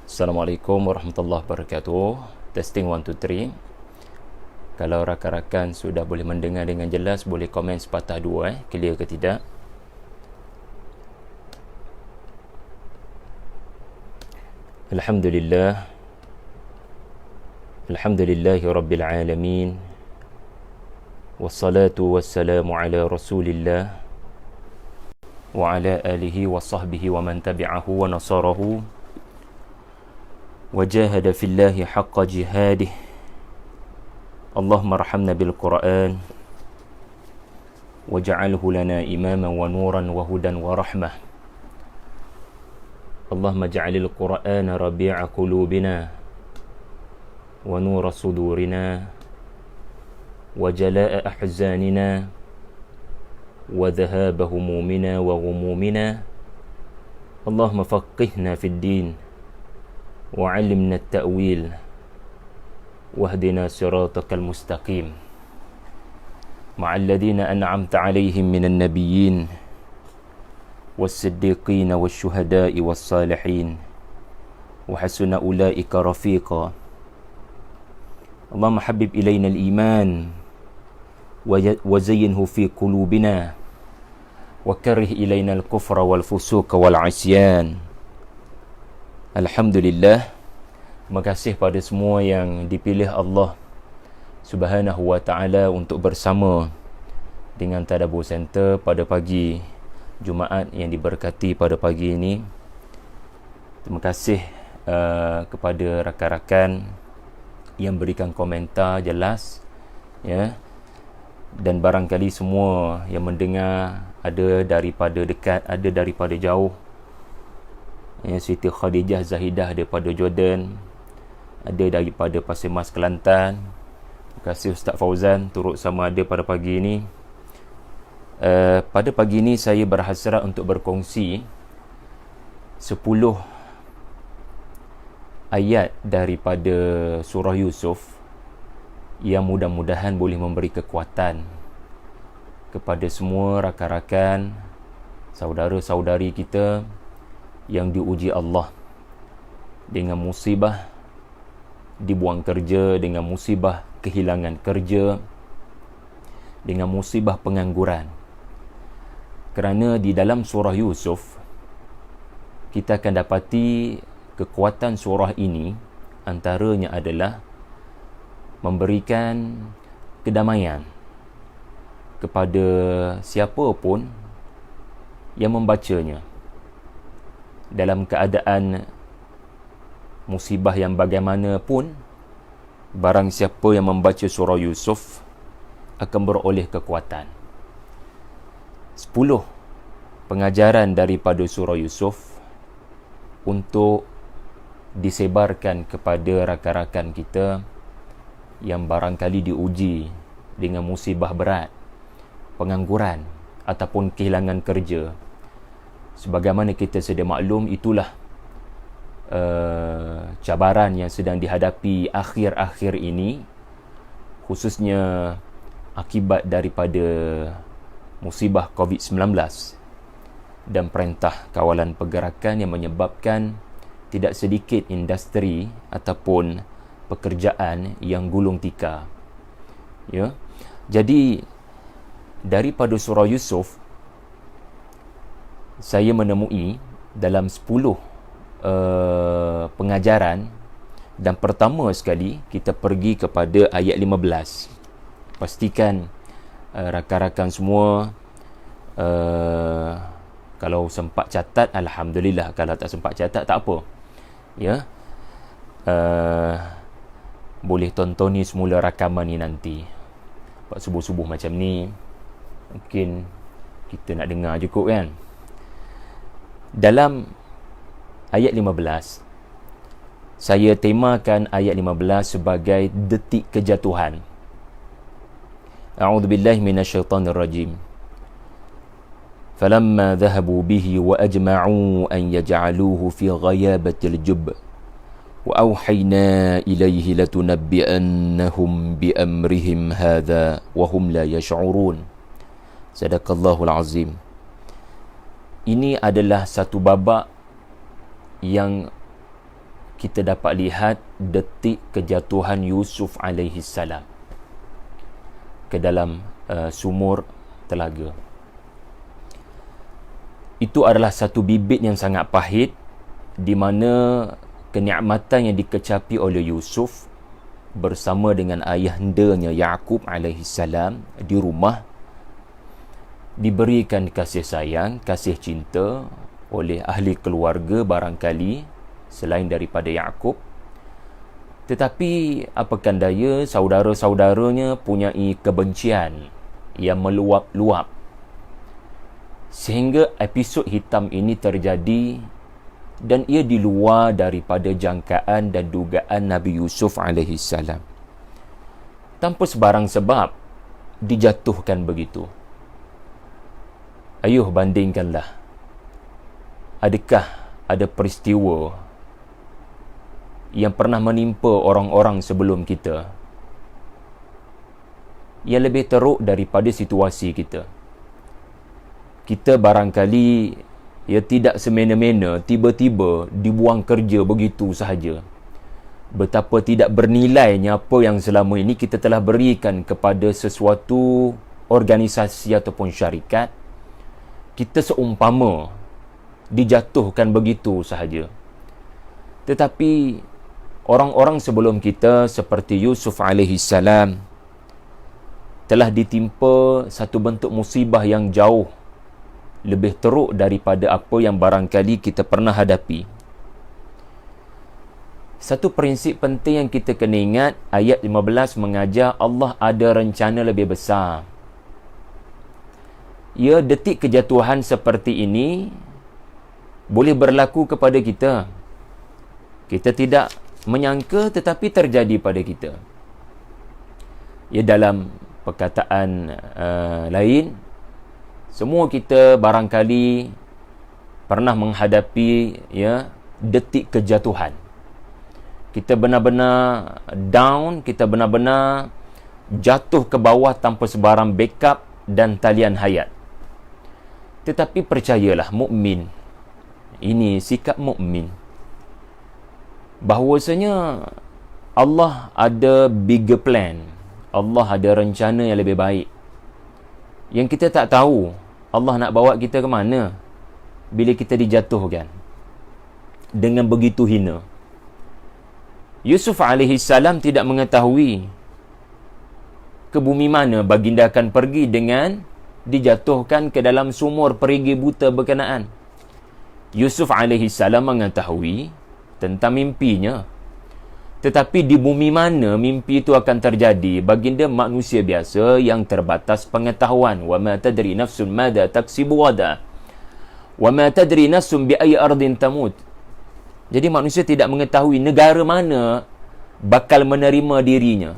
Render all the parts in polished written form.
Assalamualaikum warahmatullahi wabarakatuh. Testing 1 2 3. Kalau rakan-rakan sudah boleh mendengar dengan jelas, boleh komen sepatah dua clear ke tidak. Alhamdulillah. Alhamdulillahi rabbil alamin. Wassalatu wassalamu ala Rasulillah wa ala alihi wa sahbihi wa man tabi'ahu wa nasarahu وجاهد في الله حق جهاده اللهم ارحمنا بالقرآن واجعله لنا إماما ونورا وهدى ورحمة اللهم اجعل القرآن ربيع قلوبنا ونور صدورنا وجلاء أحزاننا وذهاب همومنا وغمومنا اللهم فقهنا في الدين وعلمنا التأويل واهدنا صراطك المستقيم مع الذين أنعمت عليهم من النبيين والصديقين والشهداء والصالحين وحسن أولئك رفيقا اللهم حبب إلينا الإيمان وزينه في قلوبنا وكره إلينا الكفر والفسوق والعصيان. Alhamdulillah, terima kasih pada semua yang dipilih Allah Subhanahu wa ta'ala untuk bersama dengan Tadabbur Center pada pagi Jumaat yang diberkati pada pagi ini. Terima kasih kepada rakan-rakan yang berikan komentar jelas, ya. Dan barangkali semua yang mendengar ada daripada dekat, ada daripada jauh. Ya, Siti Khadijah Zahidah daripada Jordan, ada daripada Pasir Mas Kelantan. Terima kasih Ustaz Fauzan turut sama ada pada pagi ini. Pada pagi ini saya berhasrat untuk berkongsi 10 ayat daripada surah Yusuf yang mudah-mudahan boleh memberi kekuatan kepada semua rakan-rakan, saudara-saudari kita yang diuji Allah dengan musibah dibuang kerja, dengan musibah kehilangan kerja, dengan musibah pengangguran. Kerana di dalam surah Yusuf kita akan dapati kekuatan surah ini antaranya adalah memberikan kedamaian kepada siapa pun yang membacanya dalam keadaan musibah yang bagaimanapun. Barang siapa yang membaca surah Yusuf akan beroleh kekuatan. 10 pengajaran daripada surah Yusuf untuk disebarkan kepada rakan-rakan kita yang barangkali diuji dengan musibah berat, pengangguran ataupun kehilangan kerja. Sebagaimana kita sedia maklum, itulah cabaran yang sedang dihadapi akhir-akhir ini, khususnya akibat daripada musibah COVID-19 dan perintah kawalan pergerakan yang menyebabkan tidak sedikit industri ataupun pekerjaan yang gulung tikar. Ya. Jadi daripada surah Yusuf saya menemui dalam 10 pengajaran, dan pertama sekali kita pergi kepada ayat 15. Pastikan rakan-rakan semua kalau sempat catat, alhamdulillah. Kalau tak sempat catat, tak apa, ya. Boleh tonton ni semula rakaman ni nanti. Buat subuh-subuh macam ni mungkin kita nak dengar cukup kan. Dalam ayat 15, saya temakan ayat 15 sebagai detik kejatuhan. A'udzubillahi minasyaitonirrajim. Falamma dhahabu bihi wa ajma'u an yaj'aluhu fi ghayabatil jubb wa awhayna ilayhi latunabbi'annahum bi amrihim hadha wa hum la yash'urun. Sadaqallahul azim. Ini adalah satu babak yang kita dapat lihat detik kejatuhan Yusuf alaihi salam ke dalam sumur telaga. Itu adalah satu bibit yang sangat pahit, di mana kenikmatan yang dikecapi oleh Yusuf bersama dengan ayahandanya Yaqub alaihi salam di rumah, diberikan kasih sayang, kasih cinta oleh ahli keluarga barangkali selain daripada Yaqub. Tetapi apakan daya, saudara-saudaranya punyai kebencian yang meluap-luap, sehingga episod hitam ini terjadi, dan ia di luar daripada jangkaan dan dugaan Nabi Yusuf alaihi salam. Tanpa sebarang sebab dijatuhkan begitu. Ayuh bandingkanlah. Adakah ada peristiwa yang pernah menimpa orang-orang sebelum kita yang lebih teruk daripada situasi kita? Kita barangkali tidak semena-mena tiba-tiba dibuang kerja begitu sahaja. Betapa tidak bernilainya apa yang selama ini kita telah berikan kepada sesuatu organisasi ataupun syarikat. Kita seumpama dijatuhkan begitu sahaja. Tetapi orang-orang sebelum kita seperti Yusuf alaihi salam telah ditimpa satu bentuk musibah yang jauh lebih teruk daripada apa yang barangkali kita pernah hadapi. Satu prinsip penting yang kita kena ingat, ayat 15 mengajar Allah ada rencana lebih besar. Ya, detik kejatuhan seperti ini boleh berlaku kepada kita. Kita tidak menyangka, tetapi terjadi pada kita. Ya, dalam perkataan lain, semua kita barangkali pernah menghadapi detik kejatuhan. Kita benar-benar down, kita benar-benar jatuh ke bawah tanpa sebarang backup dan talian hayat. Tetapi percayalah mukmin, ini sikap mukmin, bahawasanya Allah ada bigger plan. Allah ada rencana yang lebih baik, yang kita tak tahu Allah nak bawa kita ke mana bila kita dijatuhkan dengan begitu hina. Yusuf alaihi salam tidak mengetahui ke bumi mana baginda akan pergi dengan dijatuhkan ke dalam sumur perigi buta berkenaan. Yusuf alaihi salam mengetahui tentang mimpinya, tetapi di bumi mana mimpi itu akan terjadi, baginda manusia biasa yang terbatas pengetahuan. Wa ma tadri nafsun madza taksibu ghada wa ma tadri nafsun bi ayyi ardin tamut. Jadi manusia tidak mengetahui negara mana bakal menerima dirinya,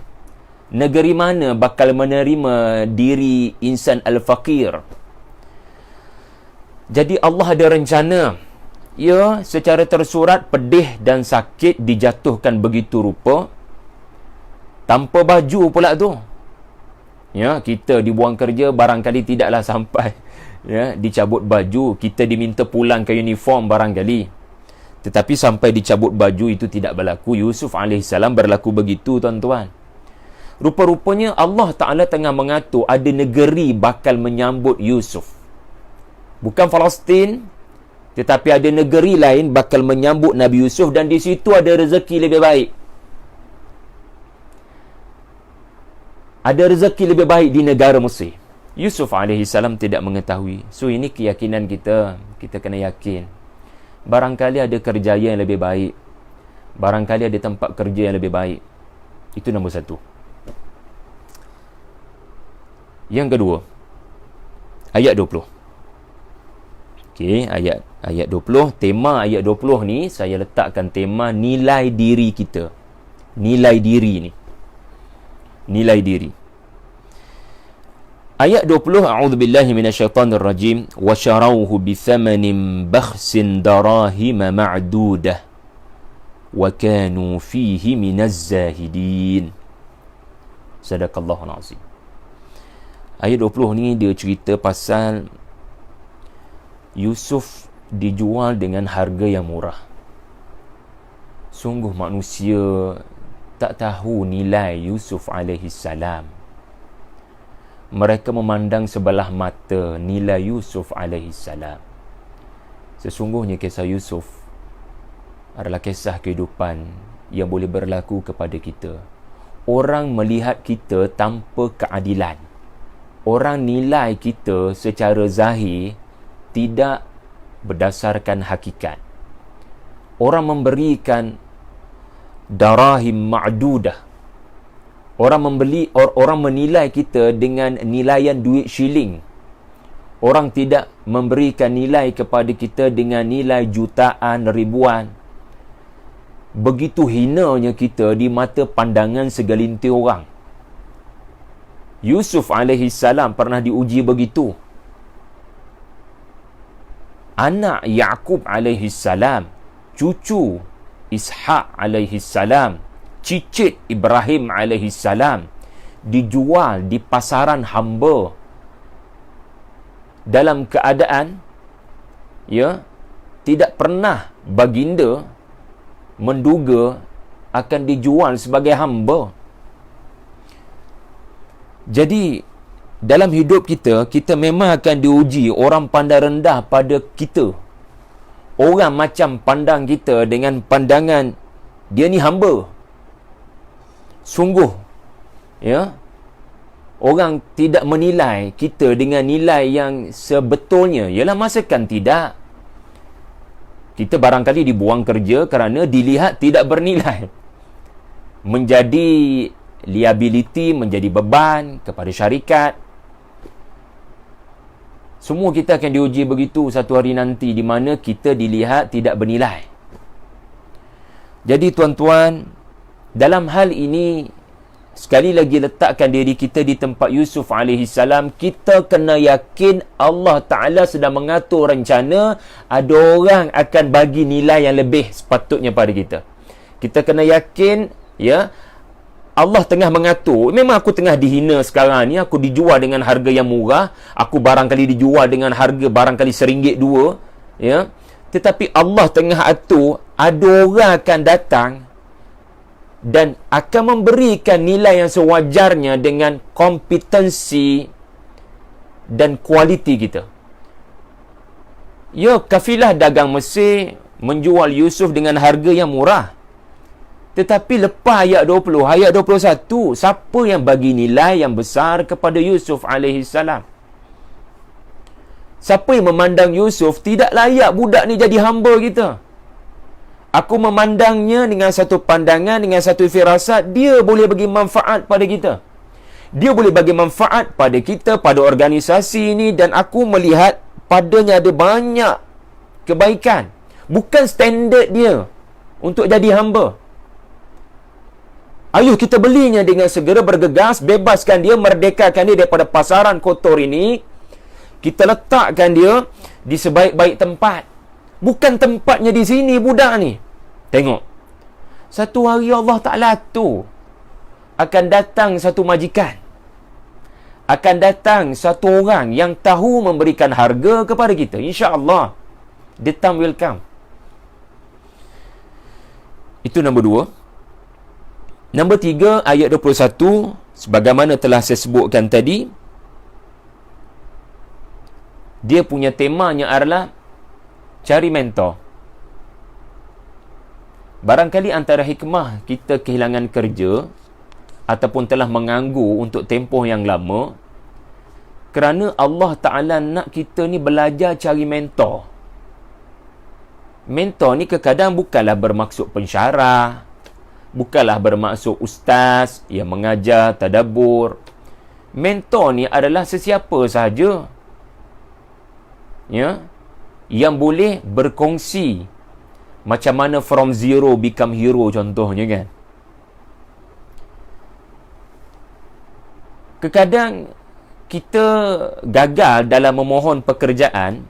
negeri mana bakal menerima diri insan al-faqir. Jadi Allah ada rencana. Ya, secara tersurat pedih dan sakit dijatuhkan begitu rupa, tanpa baju pula tu. Ya, kita dibuang kerja barangkali tidaklah sampai dicabut baju, kita diminta pulang ke uniform barangkali. Tetapi sampai dicabut baju itu tidak berlaku. Yusuf AS berlaku begitu, tuan-tuan. Rupa-rupanya Allah Ta'ala tengah mengatur ada negeri bakal menyambut Yusuf. Bukan Palestin, tetapi ada negeri lain bakal menyambut Nabi Yusuf, dan di situ ada rezeki lebih baik. Ada rezeki lebih baik di negara Mesir. Yusuf AS tidak mengetahui. So ini keyakinan kita. Kita kena yakin. Barangkali ada kerjaya yang lebih baik. Barangkali ada tempat kerja yang lebih baik. Itu nombor satu. Yang kedua, ayat 20. Okey, ayat 20. Tema ayat 20 ni, saya letakkan tema nilai diri kita. Nilai diri ni. Nilai diri. Ayat 20, a'udzubillahi minasyaitanir rajim, wa syarawhu bi thamanin bakhsin darahima ma'dudah wa kanu fihi minaz zahidin. Sadaqallahul azim. Ayat 20 ni dia cerita pasal Yusuf dijual dengan harga yang murah. sungguh manusia tak tahu nilai Yusuf alaihi salam. Mereka memandang sebelah mata nilai Yusuf alaihi salam. Sesungguhnya kisah Yusuf adalah kisah kehidupan yang boleh berlaku kepada kita. Orang melihat kita tanpa keadilan. Orang nilai kita secara zahir tidak berdasarkan hakikat. Orang memberikan darahim ma'dudah. Orang menilai kita dengan nilaian duit shilling. Orang tidak memberikan nilai kepada kita dengan nilai jutaan, ribuan. Begitu hinanya kita di mata pandangan segelintir orang. Yusuf alaihi salam pernah diuji begitu. Anak Yaqub alaihi salam, cucu Ishaq alaihi salam, cicit Ibrahim alaihi salam dijual di pasaran hamba dalam keadaan tidak pernah baginda menduga akan dijual sebagai hamba. Jadi dalam hidup kita, kita memang akan diuji. Orang pandang rendah pada kita. Orang macam pandang kita dengan pandangan dia ni hamba. Sungguh orang tidak menilai kita dengan nilai yang sebetulnya. Ialah masakan tidak. Kita barangkali dibuang kerja kerana dilihat tidak bernilai. Menjadi liability, menjadi beban kepada syarikat. Semua kita akan diuji begitu satu hari nanti, di mana kita dilihat tidak bernilai. Jadi tuan-tuan, dalam hal ini, sekali lagi letakkan diri kita di tempat Yusuf AS. Kita kena yakin Allah Ta'ala sedang mengatur rencana. Ada orang akan bagi nilai yang lebih sepatutnya pada kita. Kita kena yakin, Allah tengah mengatur. Memang aku tengah dihina sekarang ni. Aku dijual dengan harga yang murah. Aku barangkali dijual dengan harga barangkali RM1, RM2. Tetapi Allah tengah atur. Ada orang akan datang dan akan memberikan nilai yang sewajarnya dengan kompetensi dan kualiti kita. Kafilah dagang Mesir menjual Yusuf dengan harga yang murah. Tetapi lepas ayat 20, ayat 21, siapa yang bagi nilai yang besar kepada Yusuf AS? Siapa yang memandang Yusuf tidak layak budak ni jadi hamba kita? Aku memandangnya dengan satu pandangan, dengan satu firasat, dia boleh bagi manfaat pada kita. Dia boleh bagi manfaat pada kita, pada organisasi ini, dan aku melihat padanya ada banyak kebaikan. Bukan standard dia untuk jadi hamba. Ayuh kita belinya dengan segera bergegas, bebaskan dia, merdekakan dia daripada pasaran kotor ini. Kita letakkan dia di sebaik-baik tempat. Bukan tempatnya di sini budak ni. Tengok. Satu hari Allah Ta'ala tu akan datang satu majikan. Akan datang satu orang yang tahu memberikan harga kepada kita. InsyaAllah. The time will come. Itu nombor 2. Nombor 3, ayat 21. Sebagaimana telah saya sebutkan tadi. Dia punya temanya adalah cari mentor. Barangkali antara hikmah kita kehilangan kerja ataupun telah menganggur untuk tempoh yang lama kerana Allah Ta'ala nak kita ni belajar cari mentor. Mentor ni kadang bukanlah bermaksud pensyarah, bukanlah bermaksud ustaz yang mengajar tadabbur. Mentor ni adalah sesiapa sahaja yang boleh berkongsi macam mana from zero become hero contohnya kan. Kadang kita gagal dalam memohon pekerjaan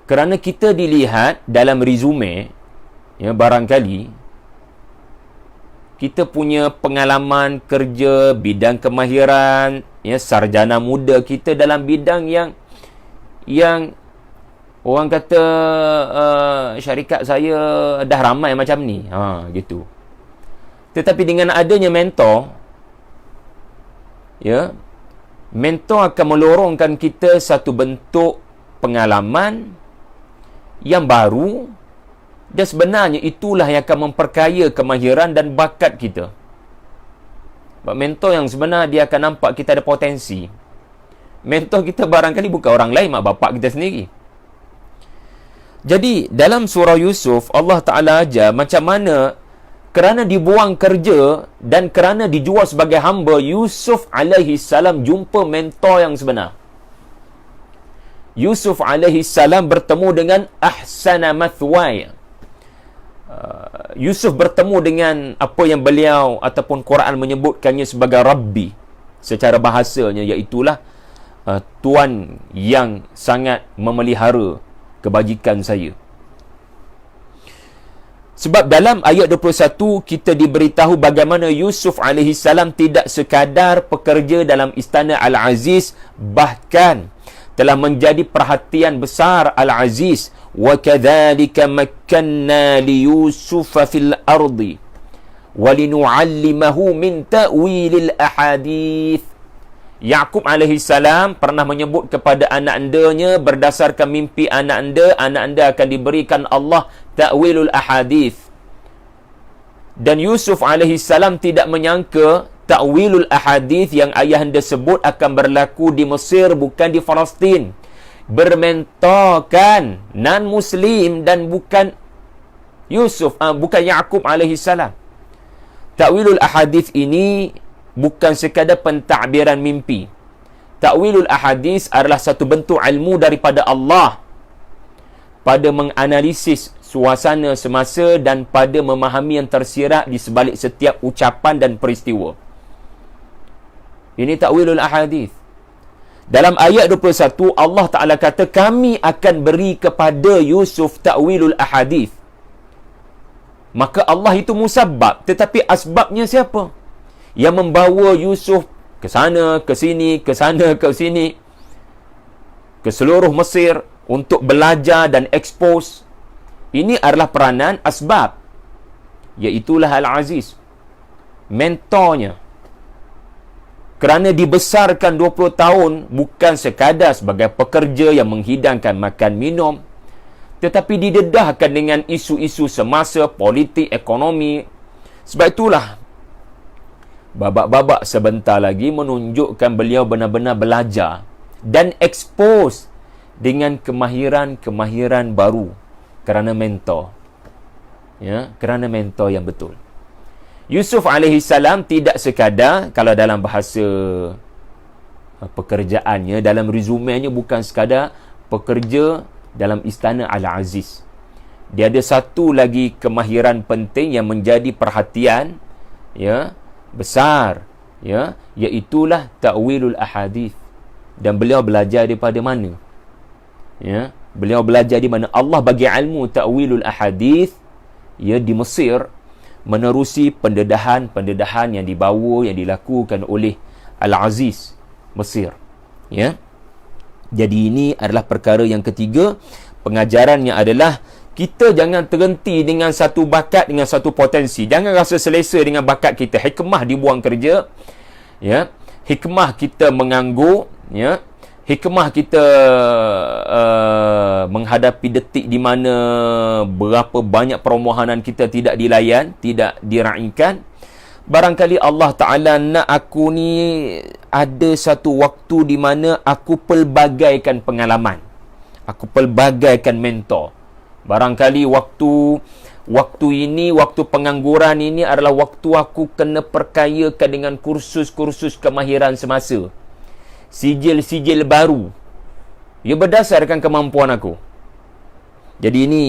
kerana kita dilihat dalam resume, barangkali kita punya pengalaman kerja, bidang kemahiran, sarjana muda kita dalam bidang yang Orang kata syarikat saya dah ramai macam ni. Gitu. Tetapi dengan adanya mentor, ya, mentor akan melorongkan kita satu bentuk pengalaman yang baru, dan sebenarnya itulah yang akan memperkaya kemahiran dan bakat kita. Sebab mentor yang sebenar, dia akan nampak kita ada potensi. Mentor kita barangkali bukan orang lain, mak bapak kita sendiri. Jadi dalam surah Yusuf, Allah Ta'ala ajar macam mana kerana dibuang kerja dan kerana dijual sebagai hamba, Yusuf alaihi salam jumpa mentor yang sebenar. Yusuf alaihi salam bertemu dengan ahsana mathwaya. Yusuf bertemu dengan apa yang beliau ataupun Quran menyebutkannya sebagai Rabbi secara bahasanya, iaitulah Tuan yang sangat memelihara kebajikan saya. Sebab dalam ayat 21 kita diberitahu bagaimana Yusuf alaihi salam tidak sekadar pekerja dalam istana Al-Aziz, bahkan telah menjadi perhatian besar Al-Aziz. Wa kadzalika makkanna li Yusuf fil ardi wa linu'allimahu min ta'wilil ahadith. Yaqub alaihi salam pernah menyebut kepada anak andanya, berdasarkan mimpi anak anda akan diberikan Allah ta'wilul ahadith. Dan Yusuf alaihi salam tidak menyangka ta'wilul ahadith yang ayah anda sebut akan berlaku di Mesir, bukan di Palestin. Bermentorkan non-Muslim dan bukan Yusuf, bukan Yaqub alaihi salam. Ta'wilul ahadith ini bukan sekadar pentadbiran mimpi. Ta'wilul ahadis adalah satu bentuk ilmu daripada Allah pada menganalisis suasana semasa dan pada memahami yang tersirat di sebalik setiap ucapan dan peristiwa. Ini ta'wilul ahadis. Dalam ayat 21 Allah Ta'ala kata, kami akan beri kepada Yusuf ta'wilul ahadis. Maka Allah itu musabbab, tetapi asbabnya siapa? Yang membawa Yusuf ke sana, ke sini, ke sana, ke sini, ke seluruh Mesir untuk belajar dan expose. Ini adalah peranan asbab, iaitulah Al-Aziz, mentornya. Kerana dibesarkan 20 tahun bukan sekadar sebagai pekerja yang menghidangkan makan minum, tetapi didedahkan dengan isu-isu semasa, politik, ekonomi. Sebab itulah babak-babak sebentar lagi menunjukkan beliau benar-benar belajar dan expose dengan kemahiran-kemahiran baru kerana mentor. Ya, kerana mentor yang betul. Yusuf alaihi salam tidak sekadar, kalau dalam bahasa pekerjaannya, dalam resumenya, bukan sekadar pekerja dalam istana Al-Aziz. Dia ada satu lagi kemahiran penting yang menjadi perhatian, ya, besar, ya, iaitulah ta'wilul ahadith. Dan beliau belajar daripada mana? Ya, beliau belajar di mana? Allah bagi ilmu ta'wilul ahadith, ya, di Mesir, menerusi pendedahan yang dibawa, yang dilakukan oleh Al-Aziz Mesir. Ya. Jadi ini adalah perkara yang ketiga. Pengajarannya adalah kita jangan terhenti dengan satu bakat, dengan satu potensi. Jangan rasa selesa dengan bakat kita. Hikmah dibuang kerja, ya. Hikmah kita menganggur, ya. Hikmah kita menghadapi detik di mana berapa banyak permohonan kita tidak dilayan, tidak diraikan. Barangkali Allah Ta'ala nak aku ni ada satu waktu di mana aku pelbagaikan pengalaman, aku pelbagaikan mentor. Barangkali waktu ini, waktu pengangguran ini adalah waktu aku kena perkayakan dengan kursus-kursus kemahiran semasa, sijil-sijil baru, ia berdasarkan kemampuan aku. Jadi ini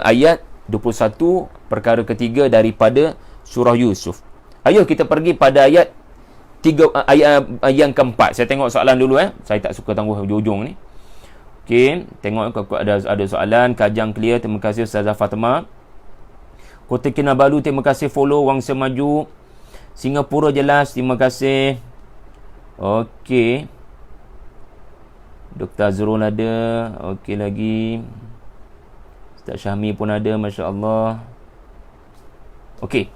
ayat 21, perkara ketiga daripada surah Yusuf. Ayo kita pergi pada ayat ayat yang keempat. Saya tengok soalan dulu. Saya tak suka tangguh hujung ni. Okey, tengok ada soalan. Kajang clear, terima kasih Ustazah Fatimah. Kota Kinabalu, terima kasih follow. Wangsa Maju, Singapura jelas, terima kasih. Okey. Dr. Azrul ada. Okey lagi. Ustaz Syahmi pun ada, Masya Allah. Okey.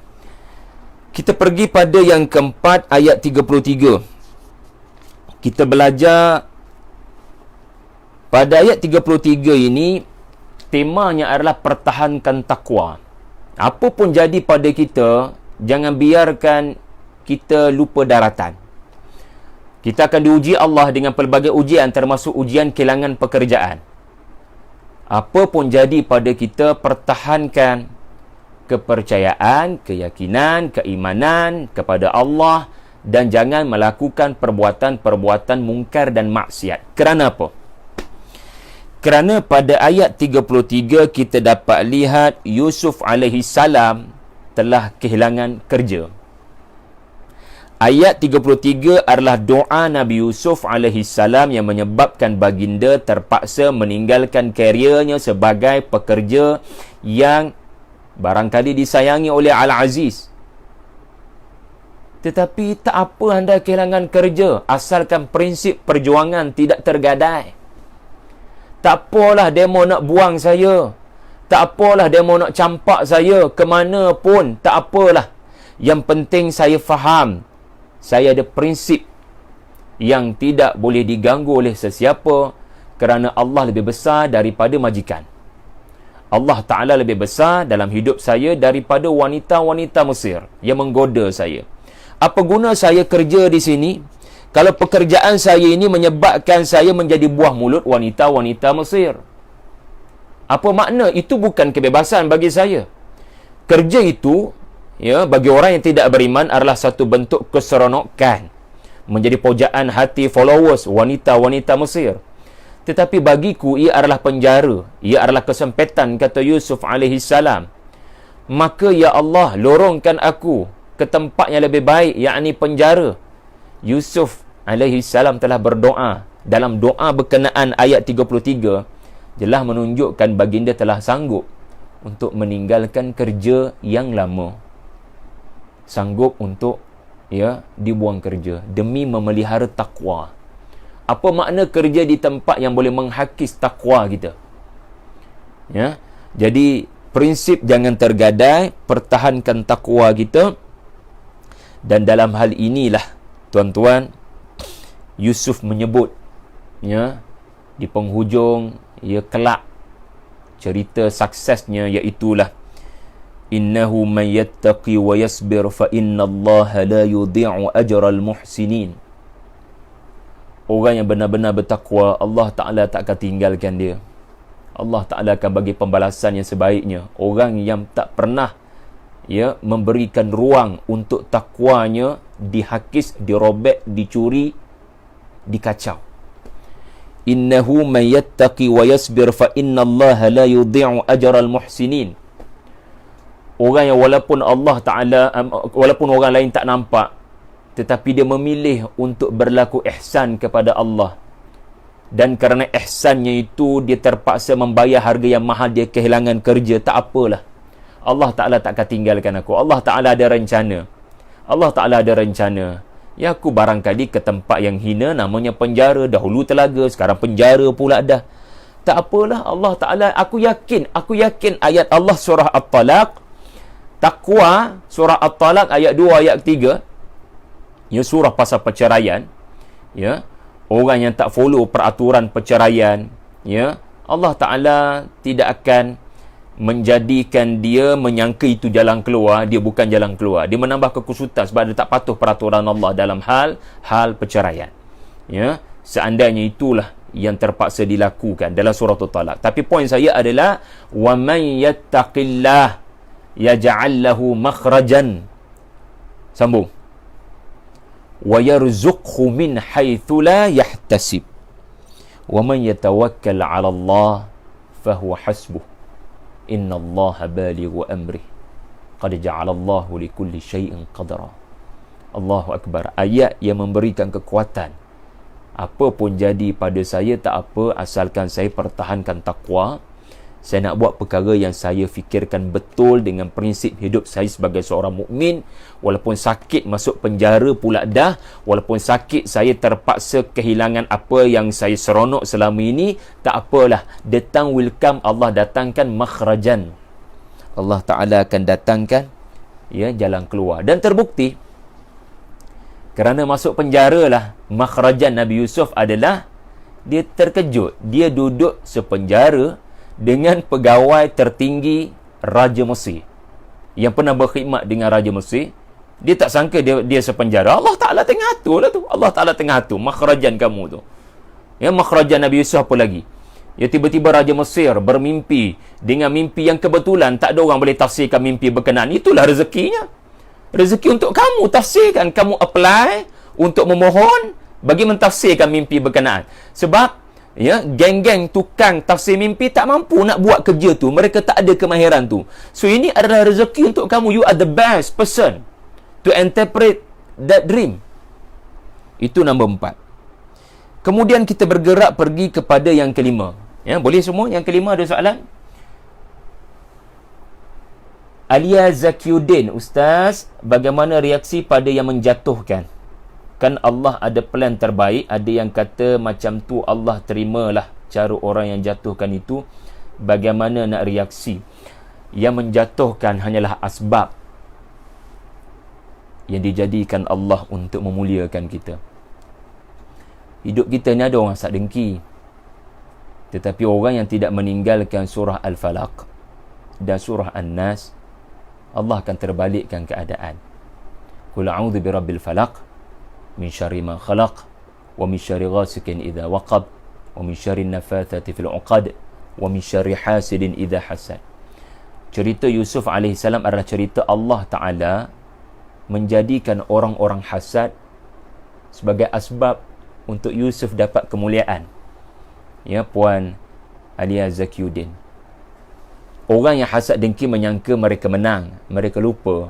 Kita pergi pada yang keempat, ayat 33. Kita belajar pada ayat 33 ini, temanya adalah pertahankan takwa. Apa pun jadi pada kita, jangan biarkan kita lupa daratan. Kita akan diuji Allah dengan pelbagai ujian, termasuk ujian kehilangan pekerjaan. Apa pun jadi pada kita, pertahankan kepercayaan, keyakinan, keimanan kepada Allah dan jangan melakukan perbuatan-perbuatan mungkar dan maksiat. Kerana apa? Kerana pada ayat 33 kita dapat lihat Yusuf alaihi salam telah kehilangan kerja. Ayat 33 adalah doa Nabi Yusuf alaihi salam yang menyebabkan baginda terpaksa meninggalkan kariernya sebagai pekerja yang barangkali disayangi oleh Al-Aziz. Tetapi tak apa anda kehilangan kerja, asalkan prinsip perjuangan tidak tergadai. Tak apalah demo nak buang saya, tak apalah demo nak campak saya ke mana pun, tak apalah. Yang penting saya faham, saya ada prinsip yang tidak boleh diganggu oleh sesiapa, kerana Allah lebih besar daripada majikan. Allah Ta'ala lebih besar dalam hidup saya daripada wanita-wanita Mesir yang menggoda saya. Apa guna saya kerja di sini kalau pekerjaan saya ini menyebabkan saya menjadi buah mulut wanita-wanita Mesir? Apa makna? Itu bukan kebebasan bagi saya. Kerja itu, ya, bagi orang yang tidak beriman adalah satu bentuk keseronokan, menjadi pojaan hati followers wanita-wanita Mesir. Tetapi bagiku ia adalah penjara, ia adalah kesempitan, kata Yusuf alaihi salam. Maka ya Allah, lorongkan aku ke tempat yang lebih baik, yakni penjara. Yusuf alaihi salam telah berdoa. Dalam doa berkenaan ayat 33 jelas menunjukkan baginda telah sanggup untuk meninggalkan kerja yang lama. Sanggup untuk dibuang kerja demi memelihara takwa. Apa makna kerja di tempat yang boleh menghakis takwa kita? Ya. Jadi prinsip jangan tergadai, pertahankan takwa kita. Dan dalam hal inilah tuan-tuan, Yusuf menyebut, ya, di penghujung kelak cerita suksesnya, iaitulah innahu man yattaqi wa yasbir fa innallaha la yudhi'u ajral muhsinin. Orang yang benar-benar bertakwa, Allah Ta'ala tak akan tinggalkan dia. Allah Ta'ala akan bagi pembalasan yang sebaiknya. Orang yang tak pernah memberikan ruang untuk takwanya dihakis, dirobek, dicuri, dikacau. Innahu man yattaqi wa yasbir fa innallaha la yudhi'u ajral muhsinin. Orang yang walaupun Allah Ta'ala, walaupun orang lain tak nampak, tetapi dia memilih untuk berlaku ihsan kepada Allah. Dan kerana ihsannya itu, dia terpaksa membayar harga yang mahal, dia kehilangan kerja. Tak apalah, Allah Ta'ala tak akan tinggalkan aku. Allah Ta'ala ada rencana. Allah Ta'ala ada rencana. Ya, aku barangkali ke tempat yang hina, namanya penjara. Dahulu telaga, sekarang penjara pula dah. Tak apalah, Allah Ta'ala, aku yakin ayat Allah surah At-Talaq, takwa surah At-Talaq ayat 2, ayat 3, surah pasal perceraian, orang yang tak follow peraturan perceraian, Allah Ta'ala tidak akan menjadikan dia menyangka itu jalan keluar. Dia bukan jalan keluar. Dia menambah kekusutan sebab dia tak patuh peraturan Allah dalam hal perceraian. Seandainya itulah yang terpaksa dilakukan dalam surah At-Talaq. Tapi poin saya adalah wa man yattaqillah yaj'al lahu makhrajan. Sambung. Wa yarzuqhu min haitsu la yahtasib. Wa man yatawakkal 'ala Allah fahuwa hasbuh. Innallaha balighu amrih. Qad ja'ala Allahu likulli syai'in qadra. Allahu akbar. Ayat yang memberikan kekuatan. Apa pun jadi pada saya tak apa, asalkan saya pertahankan takwa, Saya nak buat perkara yang saya fikirkan betul dengan prinsip hidup saya sebagai seorang mukmin. Walaupun sakit masuk penjara pula dah, walaupun sakit saya terpaksa kehilangan apa yang saya seronok selama ini, tak apalah. The time will come, Allah datangkan makhrajan. Allah Ta'ala akan datangkan jalan keluar. Dan terbukti, kerana masuk penjara lah, makhrajan Nabi Yusuf adalah dia terkejut. Dia duduk sepenjara dengan pegawai tertinggi Raja Mesir yang pernah berkhidmat dengan Raja Mesir. Dia tak sangka dia sepenjara. Allah Ta'ala tengah atur lah tu. Allah Ta'ala tengah atur makhrajan kamu tu. Makhrajan Nabi Yusuf apa lagi? Tiba-tiba Raja Mesir bermimpi dengan mimpi yang kebetulan tak ada orang boleh tafsirkan mimpi berkenaan. Itulah rezekinya. Rezeki untuk kamu tafsirkan. Kamu apply untuk memohon bagi mentafsirkan mimpi berkenaan. Sebab geng-geng tukang tafsir mimpi tak mampu nak buat kerja tu. Mereka tak ada kemahiran tu. So ini adalah rezeki untuk kamu. You are the best person to interpret that dream. Itu nombor 4. Kemudian kita bergerak pergi kepada yang kelima. Boleh semua? Yang kelima ada soalan? Alia Zakiuddin, Ustaz, bagaimana reaksi pada yang menjatuhkan? Kan Allah ada plan terbaik. Ada yang kata macam tu Allah terimalah cara orang yang jatuhkan itu. Bagaimana nak reaksi? Yang menjatuhkan hanyalah asbab yang dijadikan Allah untuk memuliakan kita. Hidup kita ni ada orang sak dengki. Tetapi orang yang tidak meninggalkan surah Al-Falaq dan surah An-Nas, Allah akan terbalikkan keadaan. Qul a'udzu birabbil falaq min syarri ma khalaq wa min syarri ghasikin idza waqab wa min syarri nafathati fil 'uqad wa min syarri hasidin idza hasad. Cerita Yusuf AS adalah cerita Allah Ta'ala menjadikan orang-orang hasad sebagai asbab untuk Yusuf dapat kemuliaan. Puan Alia Zakiuddin. Orang yang hasad dengki menyangka mereka menang. Mereka lupa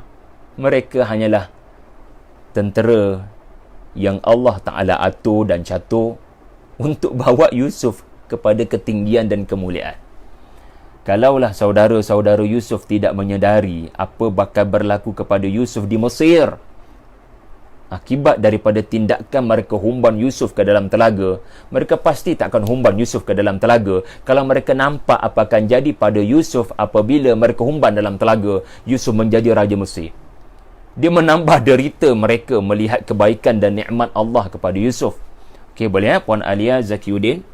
mereka hanyalah tentera yang Allah Ta'ala atur dan catur untuk bawa Yusuf kepada ketinggian dan kemuliaan. Kalaulah saudara-saudara Yusuf tidak menyedari apa bakal berlaku kepada Yusuf di Mesir, akibat daripada tindakan mereka humban Yusuf ke dalam telaga, mereka pasti tak akan humban Yusuf ke dalam telaga kalau mereka nampak apa akan jadi pada Yusuf apabila mereka humban dalam telaga Yusuf menjadi Raja Mesir. Dia menambah derita mereka melihat kebaikan dan nikmat Allah kepada Yusuf. Okey, boleh Puan Alia Zakiuddin?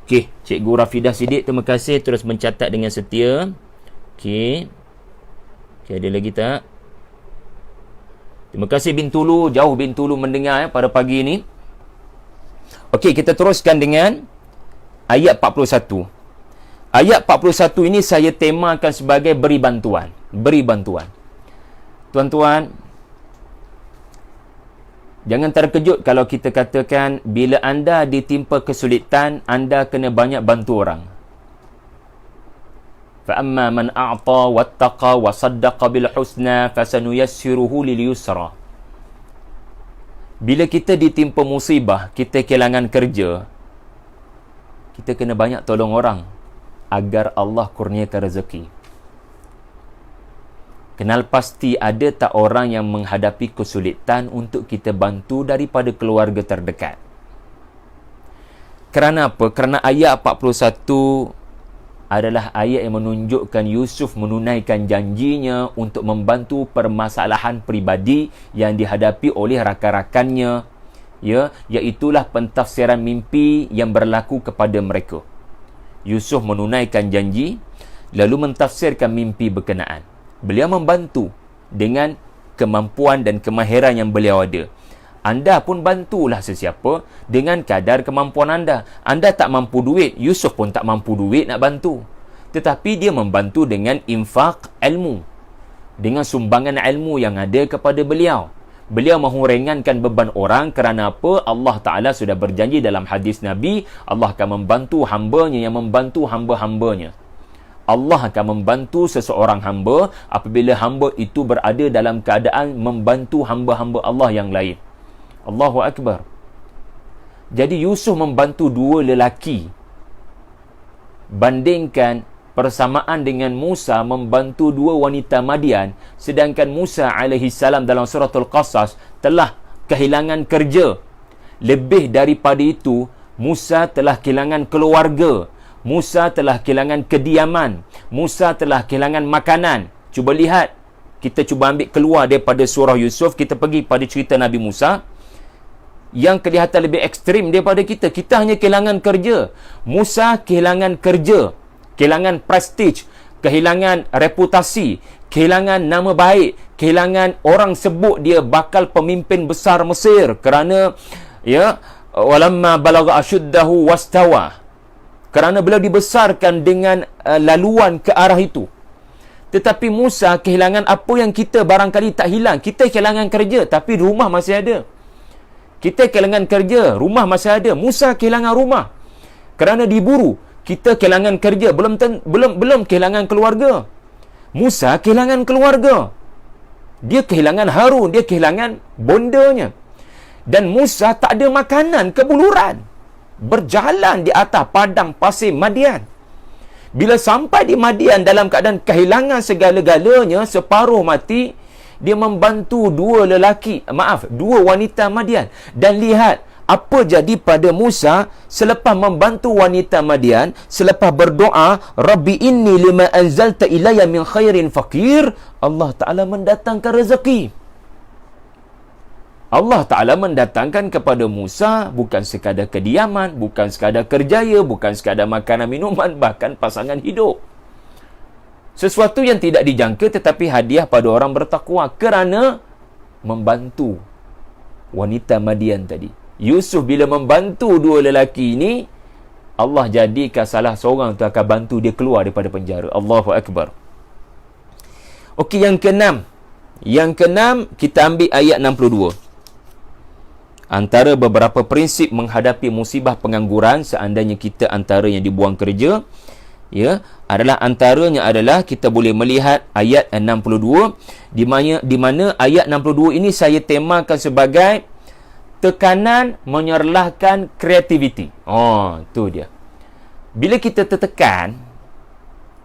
Okey, Cikgu Rafidah Siddiq, terima kasih terus mencatat dengan setia. Okey, ada lagi tak? Terima kasih Bintulu, jauh Bintulu mendengar pada pagi ini. Okey, kita teruskan dengan ayat 41. Ayat 41 ini saya temakan sebagai beri bantuan. Beri bantuan. Tuan-tuan, jangan terkejut kalau kita katakan bila anda ditimpa kesulitan, anda kena banyak bantu orang. فَأَمَّا مَنْ أَعْطَى وَاتَّقَى وَصَدَّقَ بِالْحُسْنَى فَسَنُيَسِّرُهُ لِلْيُسْرَى. Bila kita ditimpa musibah, kita kehilangan kerja, kita kena banyak tolong orang agar Allah kurniakan rezeki. Kenal pasti ada tak orang yang menghadapi kesulitan untuk kita bantu daripada keluarga terdekat. Kerana apa? Kerana ayat 41 adalah ayat yang menunjukkan Yusuf menunaikan janjinya untuk membantu permasalahan peribadi yang dihadapi oleh rakan-rakannya, iaitulah pentafsiran mimpi yang berlaku kepada mereka. Yusuf menunaikan janji lalu mentafsirkan mimpi berkenaan. Beliau membantu dengan kemampuan dan kemahiran yang beliau ada. Anda pun bantulah sesiapa dengan kadar kemampuan anda. Anda tak mampu duit, Yusuf pun tak mampu duit nak bantu. Tetapi dia membantu dengan infak ilmu, dengan sumbangan ilmu yang ada kepada beliau. Beliau mahu ringankan beban orang. Kerana apa? Allah Ta'ala sudah berjanji dalam hadis Nabi, Allah akan membantu hamba-Nya yang membantu hamba-hambanya. Allah akan membantu seseorang hamba apabila hamba itu berada dalam keadaan membantu hamba-hamba Allah yang lain. Allahu Akbar. Jadi Yusuf membantu dua lelaki bandingkan persamaan dengan Musa membantu dua wanita Madian, sedangkan Musa alaihi salam dalam suratul Qasas telah kehilangan kerja. Lebih daripada itu, Musa telah kehilangan keluarga, Musa telah kehilangan kediaman, Musa telah kehilangan makanan. Cuba lihat, kita cuba ambil keluar daripada surah Yusuf, kita pergi pada cerita Nabi Musa yang kelihatan lebih ekstrim daripada kita. Kita hanya kehilangan kerja, Musa kehilangan kerja, kehilangan prestige, kehilangan reputasi, kehilangan nama baik, kehilangan orang sebut dia bakal pemimpin besar Mesir kerana walamma balagha asyuddahu wastawa, kerana beliau dibesarkan dengan laluan ke arah itu. Tetapi Musa kehilangan apa yang kita barangkali tak hilang. Kita kehilangan kerja tapi rumah masih ada. Kita kehilangan kerja, rumah masih ada. Musa kehilangan rumah kerana diburu. Kita kehilangan kerja, belum kehilangan keluarga. Musa kehilangan keluarga. Dia kehilangan Harun, dia kehilangan bondanya. Dan Musa tak ada makanan, kebuluran. Berjalan di atas padang pasir Madian. Bila sampai di Madian dalam keadaan kehilangan segala-galanya, separuh mati, dia membantu dua wanita Madian. Dan lihat apa jadi pada Musa selepas membantu wanita Madian, selepas berdoa, Rabbi inni lima anzalta ilayya min khairin faqir, Allah Ta'ala mendatangkan rezeki. Allah Ta'ala mendatangkan kepada Musa bukan sekadar kediaman, bukan sekadar kerjaya, bukan sekadar makanan minuman, bahkan pasangan hidup. Sesuatu yang tidak dijangka tetapi hadiah pada orang bertakwa kerana membantu wanita Madian tadi. Yusuf bila membantu dua lelaki ini, Allah jadikan salah seorang tu akan bantu dia keluar daripada penjara. Allahu Akbar. Okey, yang keenam. Yang keenam, kita ambil ayat 62. Antara beberapa prinsip menghadapi musibah pengangguran seandainya kita antara yang dibuang kerja, antaranya adalah kita boleh melihat ayat 62 di mana ayat 62 ini saya temakan sebagai tekanan menyerlahkan kreativiti. Tu dia. Bila kita tertekan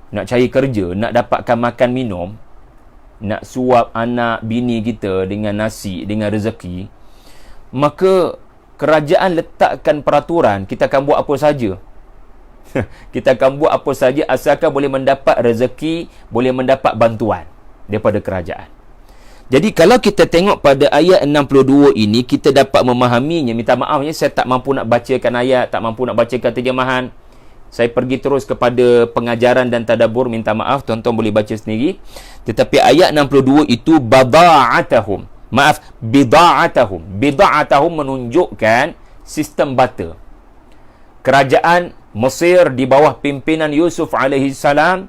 nak cari kerja, nak dapatkan makan minum, nak suap anak bini kita dengan nasi, dengan rezeki, maka kerajaan letakkan peraturan kita akan buat apa saja. Kita akan buat apa saja asalkan boleh mendapat rezeki, boleh mendapat bantuan daripada kerajaan. Jadi kalau kita tengok pada ayat 62 ini, kita dapat memahaminya. Minta maaf ya, saya tak mampu nak bacakan ayat, tak mampu nak bacakan terjemahan. Saya pergi terus kepada pengajaran dan tadabbur, minta maaf, tuan-tuan boleh baca sendiri. Tetapi ayat 62 itu bida'atahum. Bida'atahum menunjukkan sistem barter. Kerajaan Mesir di bawah pimpinan Yusuf alaihi salam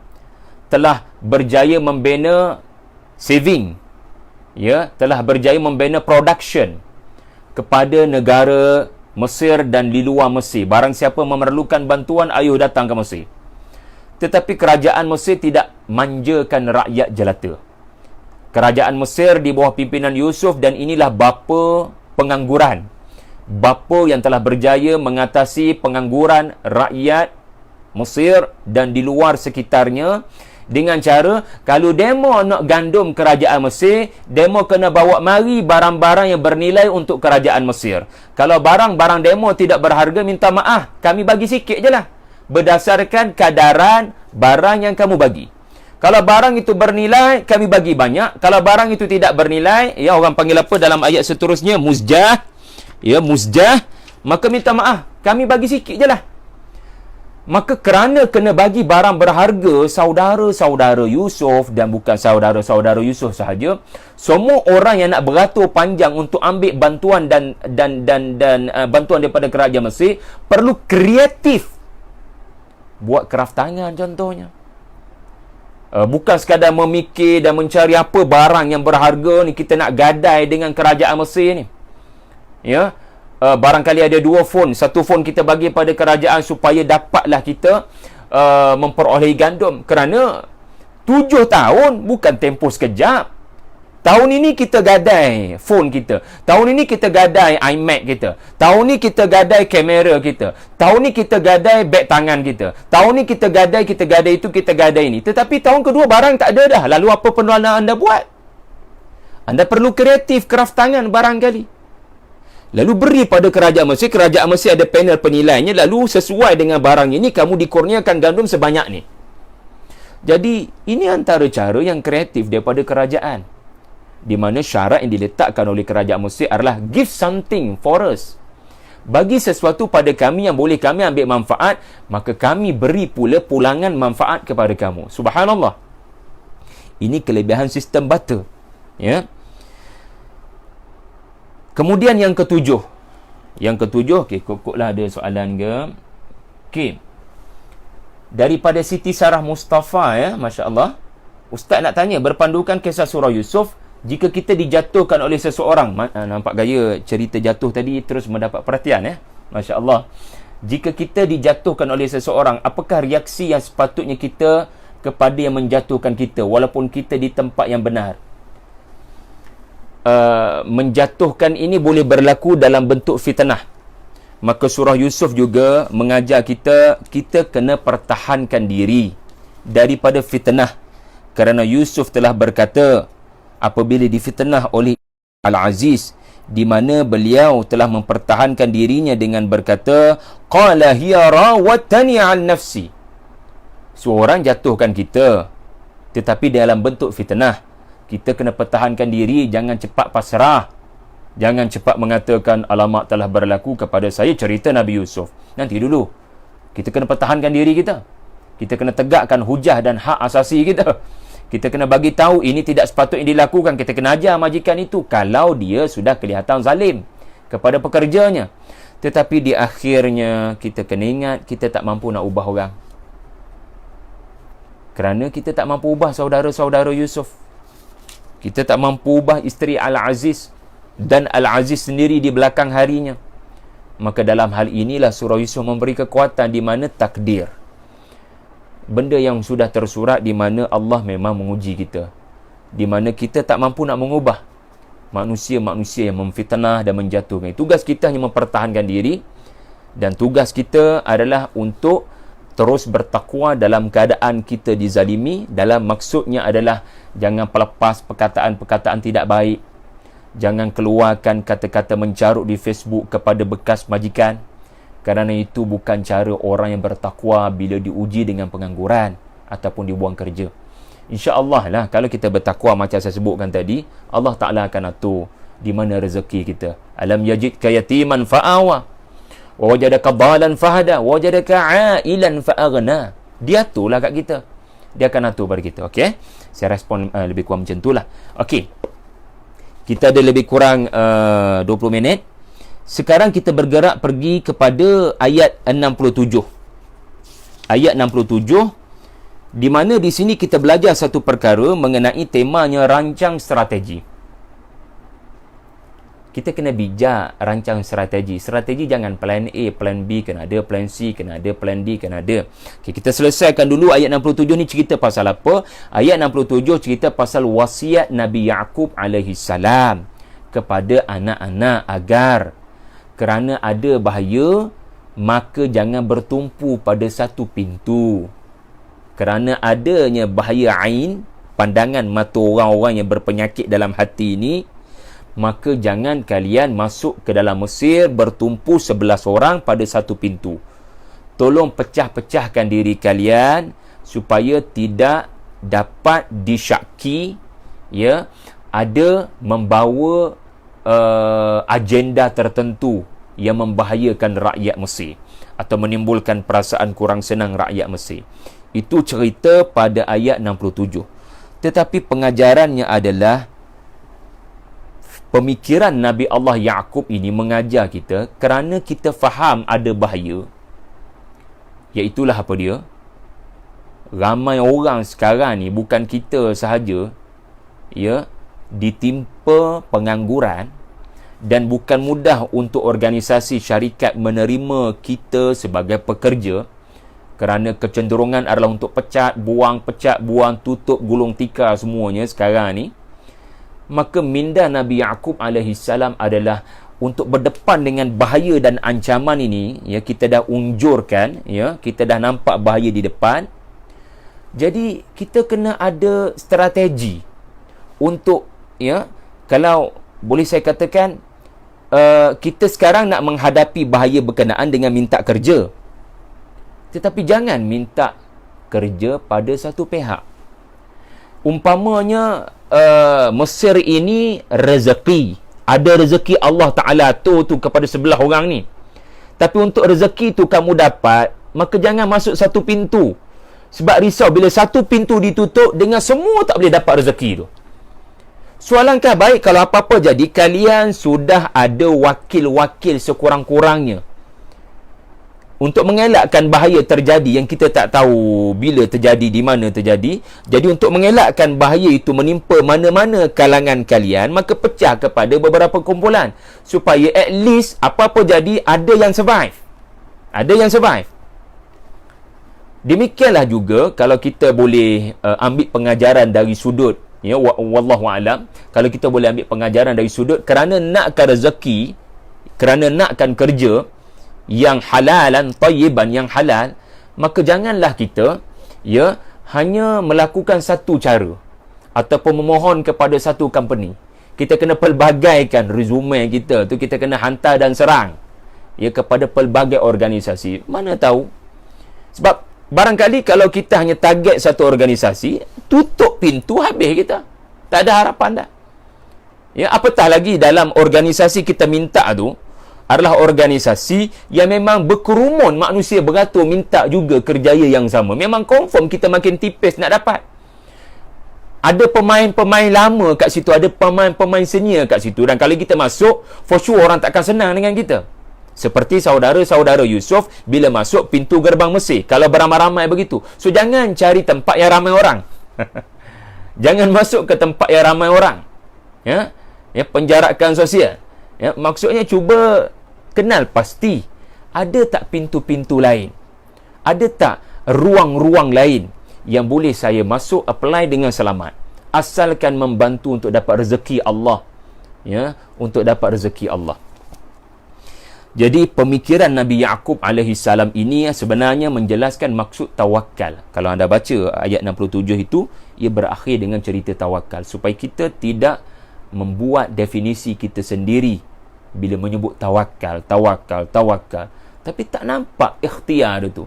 telah berjaya membina saving, telah berjaya membina production kepada negara Mesir dan di luar Mesir. Barang siapa memerlukan bantuan, ayuh datang ke Mesir. Tetapi kerajaan Mesir tidak manjakan rakyat jelata. Kerajaan Mesir di bawah pimpinan Yusuf, dan inilah bapa pengangguran. Bapa yang telah berjaya mengatasi pengangguran rakyat Mesir dan di luar sekitarnya dengan cara, kalau demo nak gandum kerajaan Mesir, demo kena bawa mari barang-barang yang bernilai untuk kerajaan Mesir. Kalau barang-barang demo tidak berharga, minta maaf, kami bagi sikit je lah, berdasarkan kadaran barang yang kamu bagi. Kalau barang itu bernilai, kami bagi banyak. Kalau barang itu tidak bernilai, orang panggil apa dalam ayat seterusnya, muzjah, maka minta maaf, kami bagi sikit je lah. Maka kerana kena bagi barang berharga, saudara-saudara Yusuf, dan bukan saudara-saudara Yusuf sahaja, semua orang yang nak beratur panjang untuk ambil bantuan dan bantuan daripada kerajaan Mesir perlu kreatif. Buat kraft tangan contohnya. Bukan sekadar memikir dan mencari apa barang yang berharga ni kita nak gadai dengan kerajaan Mesir ni. Barangkali ada dua fon. Satu fon kita bagi pada kerajaan supaya dapatlah kita memperolehi gandum. Kerana 7 tahun bukan tempoh sekejap. Tahun ini kita gadai phone kita. Tahun ini kita gadai iMac kita. Tahun ini kita gadai kamera kita. Tahun ini kita gadai beg tangan kita. Tahun ini kita gadai itu, kita gadai ini. Tetapi tahun kedua barang tak ada dah. Lalu apa penjualan anda buat? Anda perlu kreatif, craft tangan barangkali. Lalu beri pada kerajaan Mesir. Kerajaan Mesir ada panel penilainya. Lalu sesuai dengan barang ini, kamu dikurniakan gandum sebanyak ni. Jadi, ini antara cara yang kreatif daripada kerajaan. Di mana syarat yang diletakkan oleh kerajaan Mesir adalah give something for us. Bagi sesuatu pada kami yang boleh kami ambil manfaat, maka kami beri pula pulangan manfaat kepada kamu. Subhanallah. Ini kelebihan sistem barter. Ya. Kemudian yang ketujuh. Okey, kokoklah ada soalan ke? Okey. Daripada Siti Sarah Mustafa, ya, masya-Allah. Ustaz nak tanya, berpandukan kisah surah Yusuf, jika kita dijatuhkan oleh seseorang, nampak gaya cerita jatuh tadi terus mendapat perhatian, ya. Masya-Allah. Jika kita dijatuhkan oleh seseorang, apakah reaksi yang sepatutnya kita kepada yang menjatuhkan kita walaupun kita di tempat yang benar? Menjatuhkan ini boleh berlaku dalam bentuk fitnah. Maka surah Yusuf juga mengajar kita kena pertahankan diri daripada fitnah. Kerana Yusuf telah berkata apabila difitnah oleh Al-Aziz, di mana beliau telah mempertahankan dirinya dengan berkata, qala hiya rawatani an nafsi. Seorang jatuhkan kita, tetapi dalam bentuk fitnah. Kita kena pertahankan diri, jangan cepat pasrah. Jangan cepat mengatakan alamak telah berlaku kepada saya cerita Nabi Yusuf. Nanti dulu. Kita kena pertahankan diri kita. Kita kena tegakkan hujah dan hak asasi kita. Kita kena bagi tahu ini tidak sepatutnya dilakukan. Kita kena ajar majikan itu kalau dia sudah kelihatan zalim kepada pekerjanya. Tetapi di akhirnya kita kena ingat kita tak mampu nak ubah orang. Kerana kita tak mampu ubah saudara-saudara Yusuf. Kita tak mampu ubah isteri Al-Aziz dan Al-Aziz sendiri di belakang harinya. Maka dalam hal inilah surah Yusuf memberi kekuatan di mana takdir. Benda yang sudah tersurat di mana Allah memang menguji kita. Di mana kita tak mampu nak mengubah manusia-manusia yang memfitnah dan menjatuhkan. Tugas kita hanya mempertahankan diri. Dan tugas kita adalah untuk terus bertakwa dalam keadaan kita dizalimi. Dalam maksudnya adalah jangan pelepas perkataan-perkataan tidak baik. Jangan keluarkan kata-kata mencarut di Facebook kepada bekas majikan. Kerana itu bukan cara orang yang bertakwa bila diuji dengan pengangguran ataupun dibuang kerja. InsyaAllah lah, kalau kita bertakwa macam saya sebutkan tadi, Allah Ta'ala akan atur di mana rezeki kita. Alam yajidka yatiman fa'awa, wa wajadaka dhalan fahada, wa wajadaka ailan fa'aghna. Dia aturlah kat kita. Dia akan atur pada kita. Okey? Saya respon lebih kurang macam itulah. Okey. Kita ada lebih kurang 20 minit. Sekarang kita bergerak pergi kepada ayat 67. Ayat 67, di mana di sini kita belajar satu perkara mengenai temanya rancang strategi. Kita kena bijak rancang strategi. Strategi jangan plan A, plan B kena ada, plan C kena ada, plan D kena ada. Okay, kita selesaikan dulu ayat 67 ni cerita pasal apa? Ayat 67 cerita pasal wasiat Nabi Yaqub alaihi salam kepada anak-anak agar kerana ada bahaya, maka jangan bertumpu pada satu pintu. Kerana adanya bahaya ain, pandangan mata orang-orang yang berpenyakit dalam hati ini, maka jangan kalian masuk ke dalam Mesir bertumpu 11 orang pada satu pintu. Tolong pecah-pecahkan diri kalian supaya tidak dapat disyaki, ya, ada membawa agenda tertentu yang membahayakan rakyat Mesir atau menimbulkan perasaan kurang senang rakyat Mesir. Itu cerita pada ayat 67. Tetapi pengajarannya adalah pemikiran Nabi Allah Yaqub ini mengajar kita kerana kita faham ada bahaya. Iaitulah apa dia? Ramai orang sekarang ni, bukan kita sahaja, ya, ditimpa pengangguran. Dan bukan mudah untuk organisasi syarikat menerima kita sebagai pekerja kerana kecenderungan adalah untuk pecat, buang, tutup, gulung tikar semuanya sekarang ni. maka minda Nabi Yaqub alaihi salam adalah untuk berdepan dengan bahaya dan ancaman ini, ya, kita dah unjurkan, ya, kita dah nampak bahaya di depan. Jadi kita kena ada strategi untuk, ya, kalau boleh saya katakan, kita sekarang nak menghadapi bahaya berkenaan dengan minta kerja. Tetapi jangan minta kerja pada satu pihak. Umpamanya Mesir ini rezeki, ada rezeki Allah Ta'ala tu kepada sebelah orang ni. Tapi untuk rezeki tu kamu dapat, maka jangan masuk satu pintu. Sebab risau bila satu pintu ditutup, dengan semua tak boleh dapat rezeki tu. Soalankah baik kalau apa-apa jadi, kalian sudah ada wakil-wakil sekurang-kurangnya untuk mengelakkan bahaya terjadi yang kita tak tahu bila terjadi, di mana terjadi. Jadi untuk mengelakkan bahaya itu menimpa mana-mana kalangan kalian, maka pecah kepada beberapa kumpulan, supaya at least apa-apa jadi ada yang survive. Ada yang survive. Demikianlah juga kalau kita boleh ambil pengajaran dari sudut, ya, wallahu alam, kalau kita boleh ambil pengajaran dari sudut kerana nakkan rezeki, kerana nakkan kerja yang halalan tayyiban, yang halal, maka janganlah kita, ya, hanya melakukan satu cara ataupun memohon kepada satu company. Kita kena pelbagaikan resume kita tu, kita kena hantar dan serang, ya, kepada pelbagai organisasi. Mana tahu, sebab barangkali kalau kita hanya target satu organisasi, tutup pintu, habis kita. Tak ada harapan dah. Ya, apatah lagi dalam organisasi kita minta tu adalah organisasi yang memang berkerumun manusia beratur minta juga kerjaya yang sama. Memang confirm kita makin tipis nak dapat. Ada pemain-pemain lama kat situ, ada pemain-pemain senior kat situ, dan kalau kita masuk, for sure orang takkan senang dengan kita. Seperti saudara-saudara Yusof bila masuk pintu gerbang Mesir, kalau beramai-ramai begitu. So jangan cari tempat yang ramai orang. Jangan masuk ke tempat yang ramai orang. Ya, ya, penjarakan sosial. Ya, maksudnya cuba kenal pasti ada tak pintu-pintu lain, ada tak ruang-ruang lain yang boleh saya masuk, apply dengan selamat, asalkan membantu untuk dapat rezeki Allah, ya, untuk dapat rezeki Allah. Jadi pemikiran Nabi Yaqub alaihi salam ini sebenarnya menjelaskan maksud tawakal. Kalau anda baca ayat 67 itu, ia berakhir dengan cerita tawakal, supaya kita tidak membuat definisi kita sendiri bila menyebut tawakal, tapi tak nampak ikhtiar itu.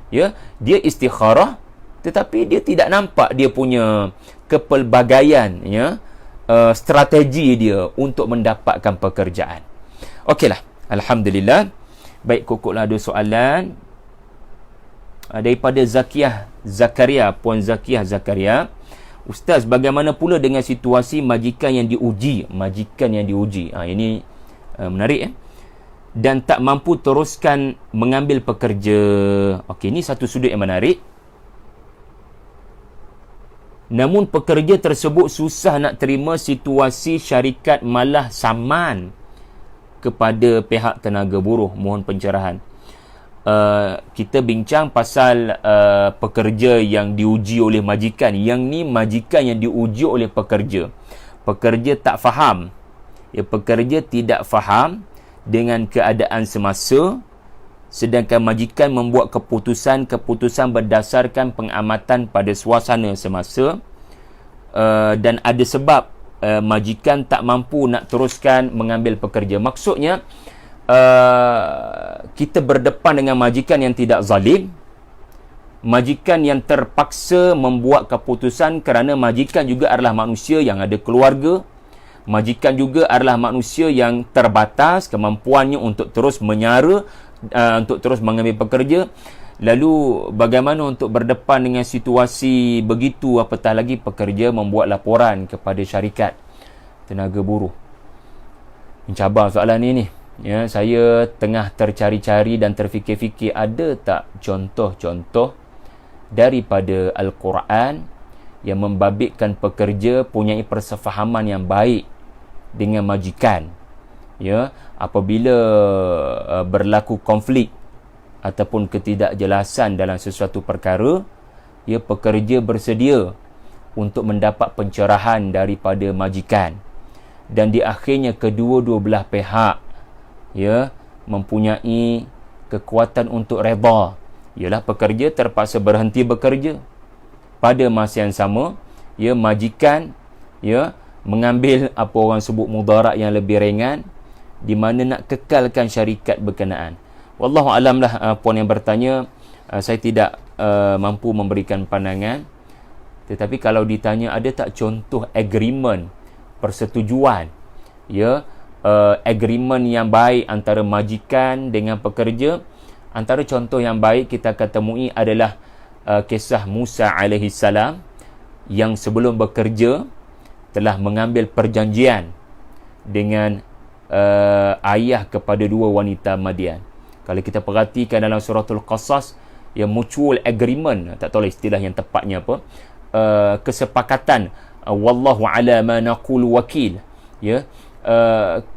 Ya, dia istikharah, tetapi dia tidak nampak dia punya kepelbagaian, ya, strategi dia untuk mendapatkan pekerjaan. Okeylah, alhamdulillah. Baik, kokoklah ada soalan daripada Zakaria, Puan Zakiah Zakaria. Ustaz, bagaimana pula dengan situasi majikan yang diuji? Ini menarik, dan tak mampu teruskan mengambil pekerja. Okey, ini satu sudut yang menarik. Namun pekerja tersebut susah nak terima situasi syarikat malah saman kepada pihak tenaga buruh. Mohon pencerahan. Kita bincang pasal pekerja yang diuji oleh majikan. Yang ni majikan yang diuji oleh pekerja. Pekerja tak faham. Ya, pekerja tidak faham dengan keadaan semasa, sedangkan majikan membuat keputusan berdasarkan pengamatan pada suasana semasa, dan ada sebab majikan tak mampu nak teruskan mengambil pekerja. Maksudnya kita berdepan dengan majikan yang tidak zalim, majikan yang terpaksa membuat keputusan kerana majikan juga adalah manusia yang ada keluarga. Majikan juga adalah manusia yang terbatas kemampuannya untuk terus menyara, untuk terus mengambil pekerja. Lalu bagaimana untuk berdepan dengan situasi begitu, apatah lagi pekerja membuat laporan kepada syarikat tenaga buruh? Mencabar soalan ini. Ya, saya tengah tercari-cari dan terfikir-fikir, ada tak contoh-contoh daripada Al-Quran yang membabitkan pekerja punya persefahaman yang baik dengan majikan, ya, apabila berlaku konflik ataupun ketidakjelasan dalam sesuatu perkara, ya, pekerja bersedia untuk mendapat pencerahan daripada majikan. dan di akhirnya kedua-dua belah pihak ya mempunyai kekuatan untuk redha, ialah pekerja terpaksa berhenti bekerja. Pada masa yang sama, ya majikan ya mengambil apa orang sebut mudarat yang lebih ringan, di mana nak kekalkan syarikat berkenaan. Wallahu alam lah puan yang bertanya, saya tidak mampu memberikan pandangan. Tetapi kalau ditanya ada tak contoh agreement, persetujuan ya agreement yang baik antara majikan dengan pekerja, antara contoh yang baik kita akan temui adalah kisah Musa alaihi salam yang sebelum bekerja telah mengambil perjanjian dengan ayah kepada dua wanita Madian. Kalau kita perhatikan dalam suratul Qasas, ya mutual agreement, tak tahu istilah yang tepatnya apa, kesepakatan, wallahu ala ma naqulu wakil, ya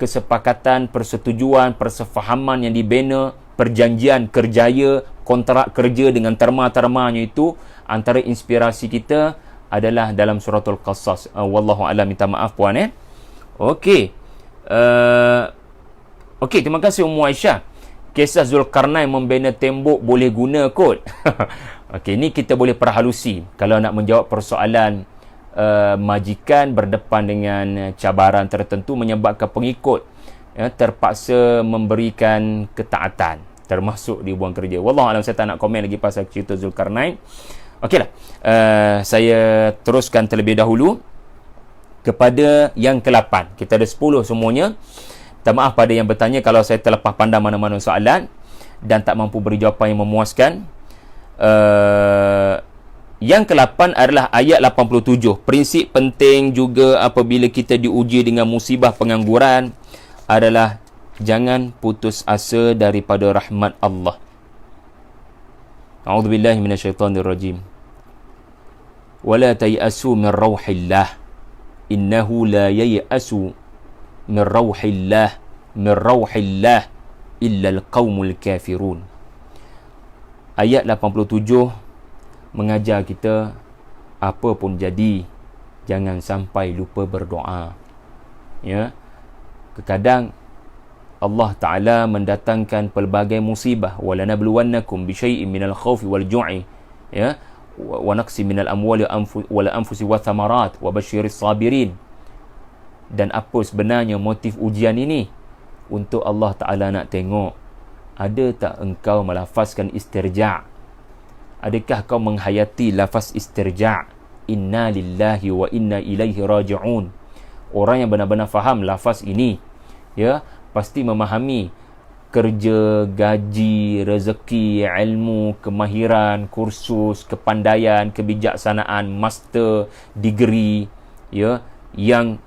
kesepakatan, persetujuan, persefahaman yang dibina, perjanjian kerjaya, kontrak kerja dengan terma-termanya itu, antara inspirasi kita adalah dalam suratul Qasas. Wallahu alam, minta maaf puan Okey. Okey, terima kasih Ummu Aisyah. Kisah Zulkarnain membina tembok boleh guna kot. Okey, ni kita boleh perhalusi kalau nak menjawab persoalan majikan berdepan dengan cabaran tertentu menyebabkan pengikut terpaksa memberikan ketaatan, termasuk dibuang kerja. Wallahu alam, saya tak nak komen lagi pasal cerita Zulkarnain. Okeylah, saya teruskan terlebih dahulu kepada yang ke-8. Kita ada 10 semuanya. Minta maaf pada yang bertanya kalau saya terlepas pandang mana-mana soalan dan tak mampu beri jawapan yang memuaskan. Yang ke-8 adalah ayat 87. Prinsip penting juga apabila kita diuji dengan musibah pengangguran adalah jangan putus asa daripada rahmat Allah. A'udzubillahi minasyaitonirrajim. Wala tayasu min rauhillah. Innahu la yayasu min rauhillah illa al-qaumul kafirun. Ayat 87 mengajar kita apa pun jadi jangan sampai lupa berdoa. Ya. Kadang Allah Taala mendatangkan pelbagai musibah, wala nabluwannakum bi syai'in minal khaufi wal ju'i, ya, wa naqsi minal amwali wal anfusi wa thamarat wa basyiris sabirin. Dan apa sebenarnya motif ujian ini? Untuk Allah Ta'ala nak tengok, ada tak engkau melafazkan istirja'? Adakah kau menghayati lafaz istirja'? Inna lillahi wa inna ilaihi raji'un. Orang yang benar-benar faham lafaz ini, ya, pasti memahami kerja, gaji, rezeki, ilmu, kemahiran, kursus, kepandaian, kebijaksanaan, master, degree, ya, yang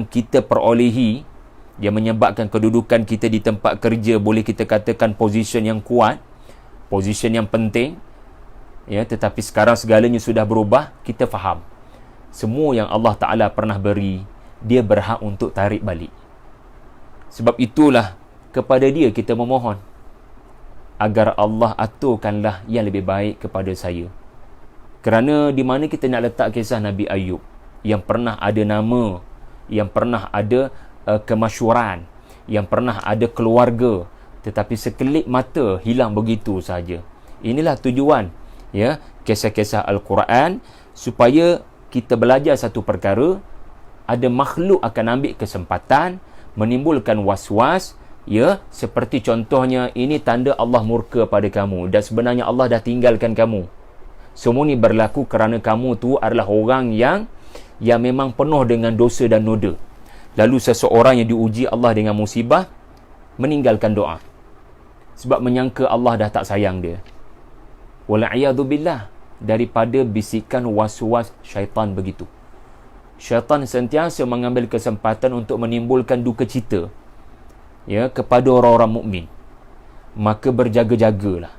kita perolehi, yang menyebabkan kedudukan kita di tempat kerja boleh kita katakan position yang kuat, position yang penting, ya. Tetapi sekarang segalanya sudah berubah. Kita faham semua yang Allah Ta'ala pernah beri, dia berhak untuk tarik balik. Sebab itulah kepada dia kita memohon agar Allah aturkanlah yang lebih baik kepada saya. Kerana di mana kita nak letak kisah Nabi Ayub yang pernah ada nama, yang pernah ada kemasyhuran, yang pernah ada keluarga, tetapi sekelip mata hilang begitu saja. Inilah tujuan, ya, kisah-kisah Al-Quran, supaya kita belajar satu perkara, ada makhluk akan ambil kesempatan menimbulkan was-was, ya, seperti contohnya ini tanda Allah murka pada kamu dan sebenarnya Allah dah tinggalkan kamu. Semua ni berlaku kerana kamu tu adalah orang yang memang penuh dengan dosa dan noda. Lalu seseorang yang diuji Allah dengan musibah meninggalkan doa sebab menyangka Allah dah tak sayang dia. Wala'iyadzubillah, daripada bisikan was-was syaitan begitu. Syaitan sentiasa mengambil kesempatan untuk menimbulkan duka cita, ya, kepada orang-orang mukmin. Maka berjaga-jagalah.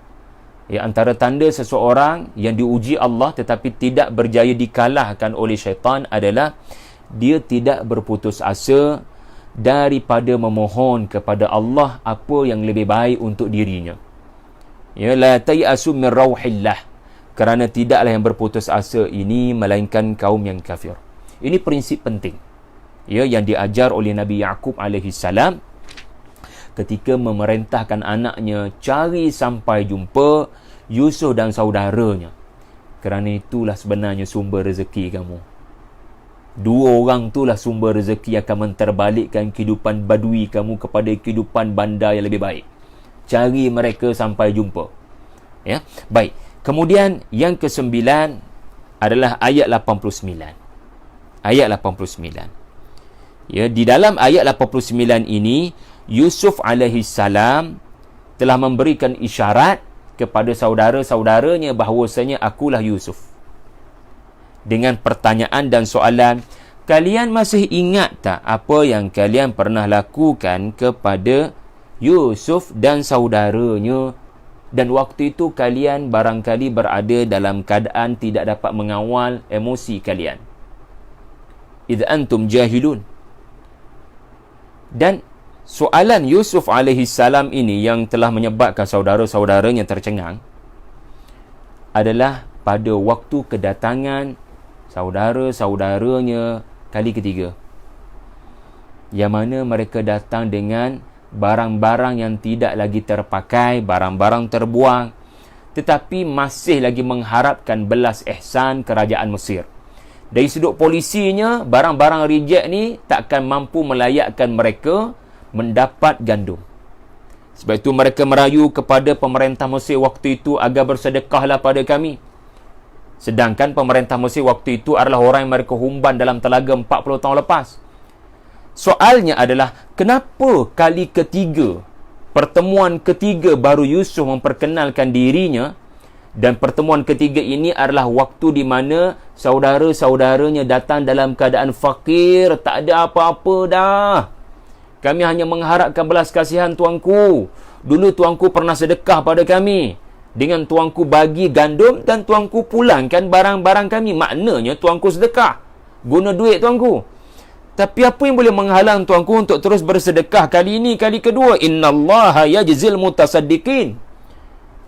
Ya, antara tanda seseorang yang diuji Allah tetapi tidak berjaya dikalahkan oleh syaitan adalah dia tidak berputus asa daripada memohon kepada Allah apa yang lebih baik untuk dirinya. Ya, la tayasu min rauhillah, kerana tidaklah yang berputus asa ini melainkan kaum yang kafir. Ini prinsip penting. yang diajar oleh Nabi Yaqub alaihi salam ketika memerintahkan anaknya cari sampai jumpa Yusuf dan saudaranya. Kerana itulah sebenarnya sumber rezeki kamu. Dua orang itulah sumber rezeki akan menterbalikkan kehidupan badui kamu kepada kehidupan bandar yang lebih baik. Cari mereka sampai jumpa. Ya, baik. Kemudian yang ke-9 adalah ayat 89. Ayat 89. Ya, di dalam ayat 89 ini Yusuf alaihi salam telah memberikan isyarat kepada saudara-saudaranya bahawasanya akulah Yusuf. Dengan pertanyaan dan soalan, kalian masih ingat tak apa yang kalian pernah lakukan kepada Yusuf dan saudaranya? Dan waktu itu kalian barangkali berada dalam keadaan tidak dapat mengawal emosi kalian. Idh antum jahilun. Dan soalan Yusuf alaihi salam ini yang telah menyebabkan saudara-saudaranya tercengang adalah pada waktu kedatangan saudara-saudaranya kali ketiga, yang mana mereka datang dengan barang-barang yang tidak lagi terpakai, barang-barang terbuang, tetapi masih lagi mengharapkan belas ihsan kerajaan Mesir. Dari sudut polisinya, barang-barang reject ni takkan mampu melayakkan mereka mendapat gandum. Sebab itu mereka merayu kepada pemerintah Mesir waktu itu agar bersedekahlah pada kami. Sedangkan pemerintah Mesir waktu itu adalah orang yang mereka humban dalam telaga 40 tahun lepas. Soalnya adalah, kenapa kali ketiga, pertemuan ketiga baru Yusuf memperkenalkan dirinya, dan pertemuan ketiga ini adalah waktu di mana saudara-saudaranya datang dalam keadaan fakir, tak ada apa-apa dah. Kami hanya mengharapkan belas kasihan tuanku. Dulu tuanku pernah sedekah pada kami. Dengan tuanku bagi gandum dan tuanku pulangkan barang-barang kami. Maknanya tuanku sedekah. Guna duit tuanku. Tapi apa yang boleh menghalang tuanku untuk terus bersedekah kali ini, kali kedua? Innallaha yajzil mutasaddiqin.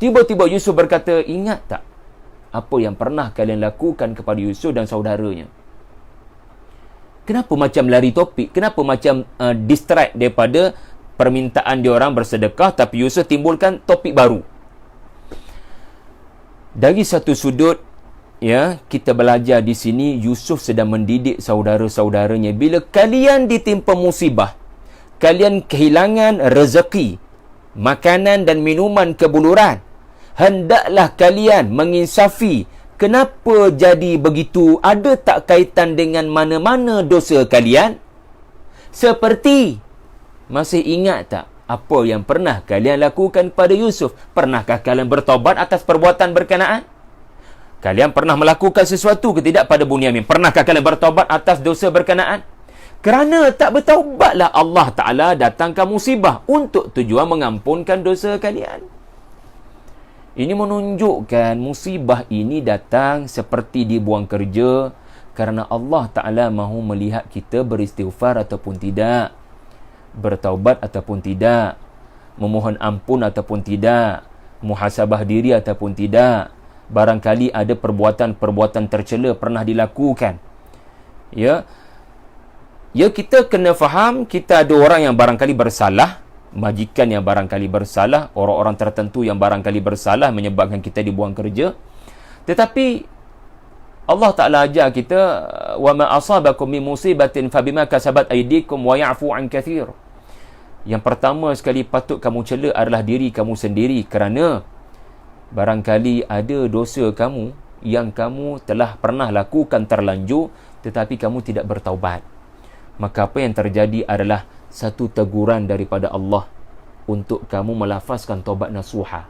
Tiba-tiba Yusuf berkata, ingat tak apa yang pernah kalian lakukan kepada Yusuf dan saudaranya? Kenapa macam lari topik? Kenapa macam distract daripada permintaan diorang bersedekah, tapi Yusuf timbulkan topik baru? Dari satu sudut, ya, kita belajar di sini Yusuf sedang mendidik saudara-saudaranya. Bila kalian ditimpa musibah, kalian kehilangan rezeki, makanan dan minuman kebuluran, hendaklah kalian menginsafi kenapa jadi begitu. Ada tak kaitan dengan mana-mana dosa kalian? Seperti, masih ingat tak apa yang pernah kalian lakukan pada Yusuf? Pernahkah kalian bertaubat atas perbuatan berkenaan? Kalian pernah melakukan sesuatu ke tidak pada Bunyamin? Pernahkah kalian bertaubat atas dosa berkenaan? Kerana tak bertaubatlah Allah Ta'ala datangkan musibah untuk tujuan mengampunkan dosa kalian. Ini menunjukkan musibah ini datang seperti dibuang kerja kerana Allah Ta'ala mahu melihat kita beristighfar ataupun tidak, bertaubat ataupun tidak, memohon ampun ataupun tidak, muhasabah diri ataupun tidak. Barangkali ada perbuatan-perbuatan tercela pernah dilakukan. Ya, kita kena faham, kita ada orang yang barangkali bersalah, majikan yang barangkali bersalah, orang-orang tertentu yang barangkali bersalah menyebabkan kita dibuang kerja. Tetapi Allah Ta'ala ajar kita, wa ma asabakum min musibatin fabima kasabat aydikum wa ya'fu an kathir. Yang pertama sekali patut kamu cela adalah diri kamu sendiri, kerana barangkali ada dosa kamu yang kamu telah pernah lakukan terlanjur tetapi kamu tidak bertaubat. Maka apa yang terjadi adalah satu teguran daripada Allah untuk kamu melafazkan taubat nasuha.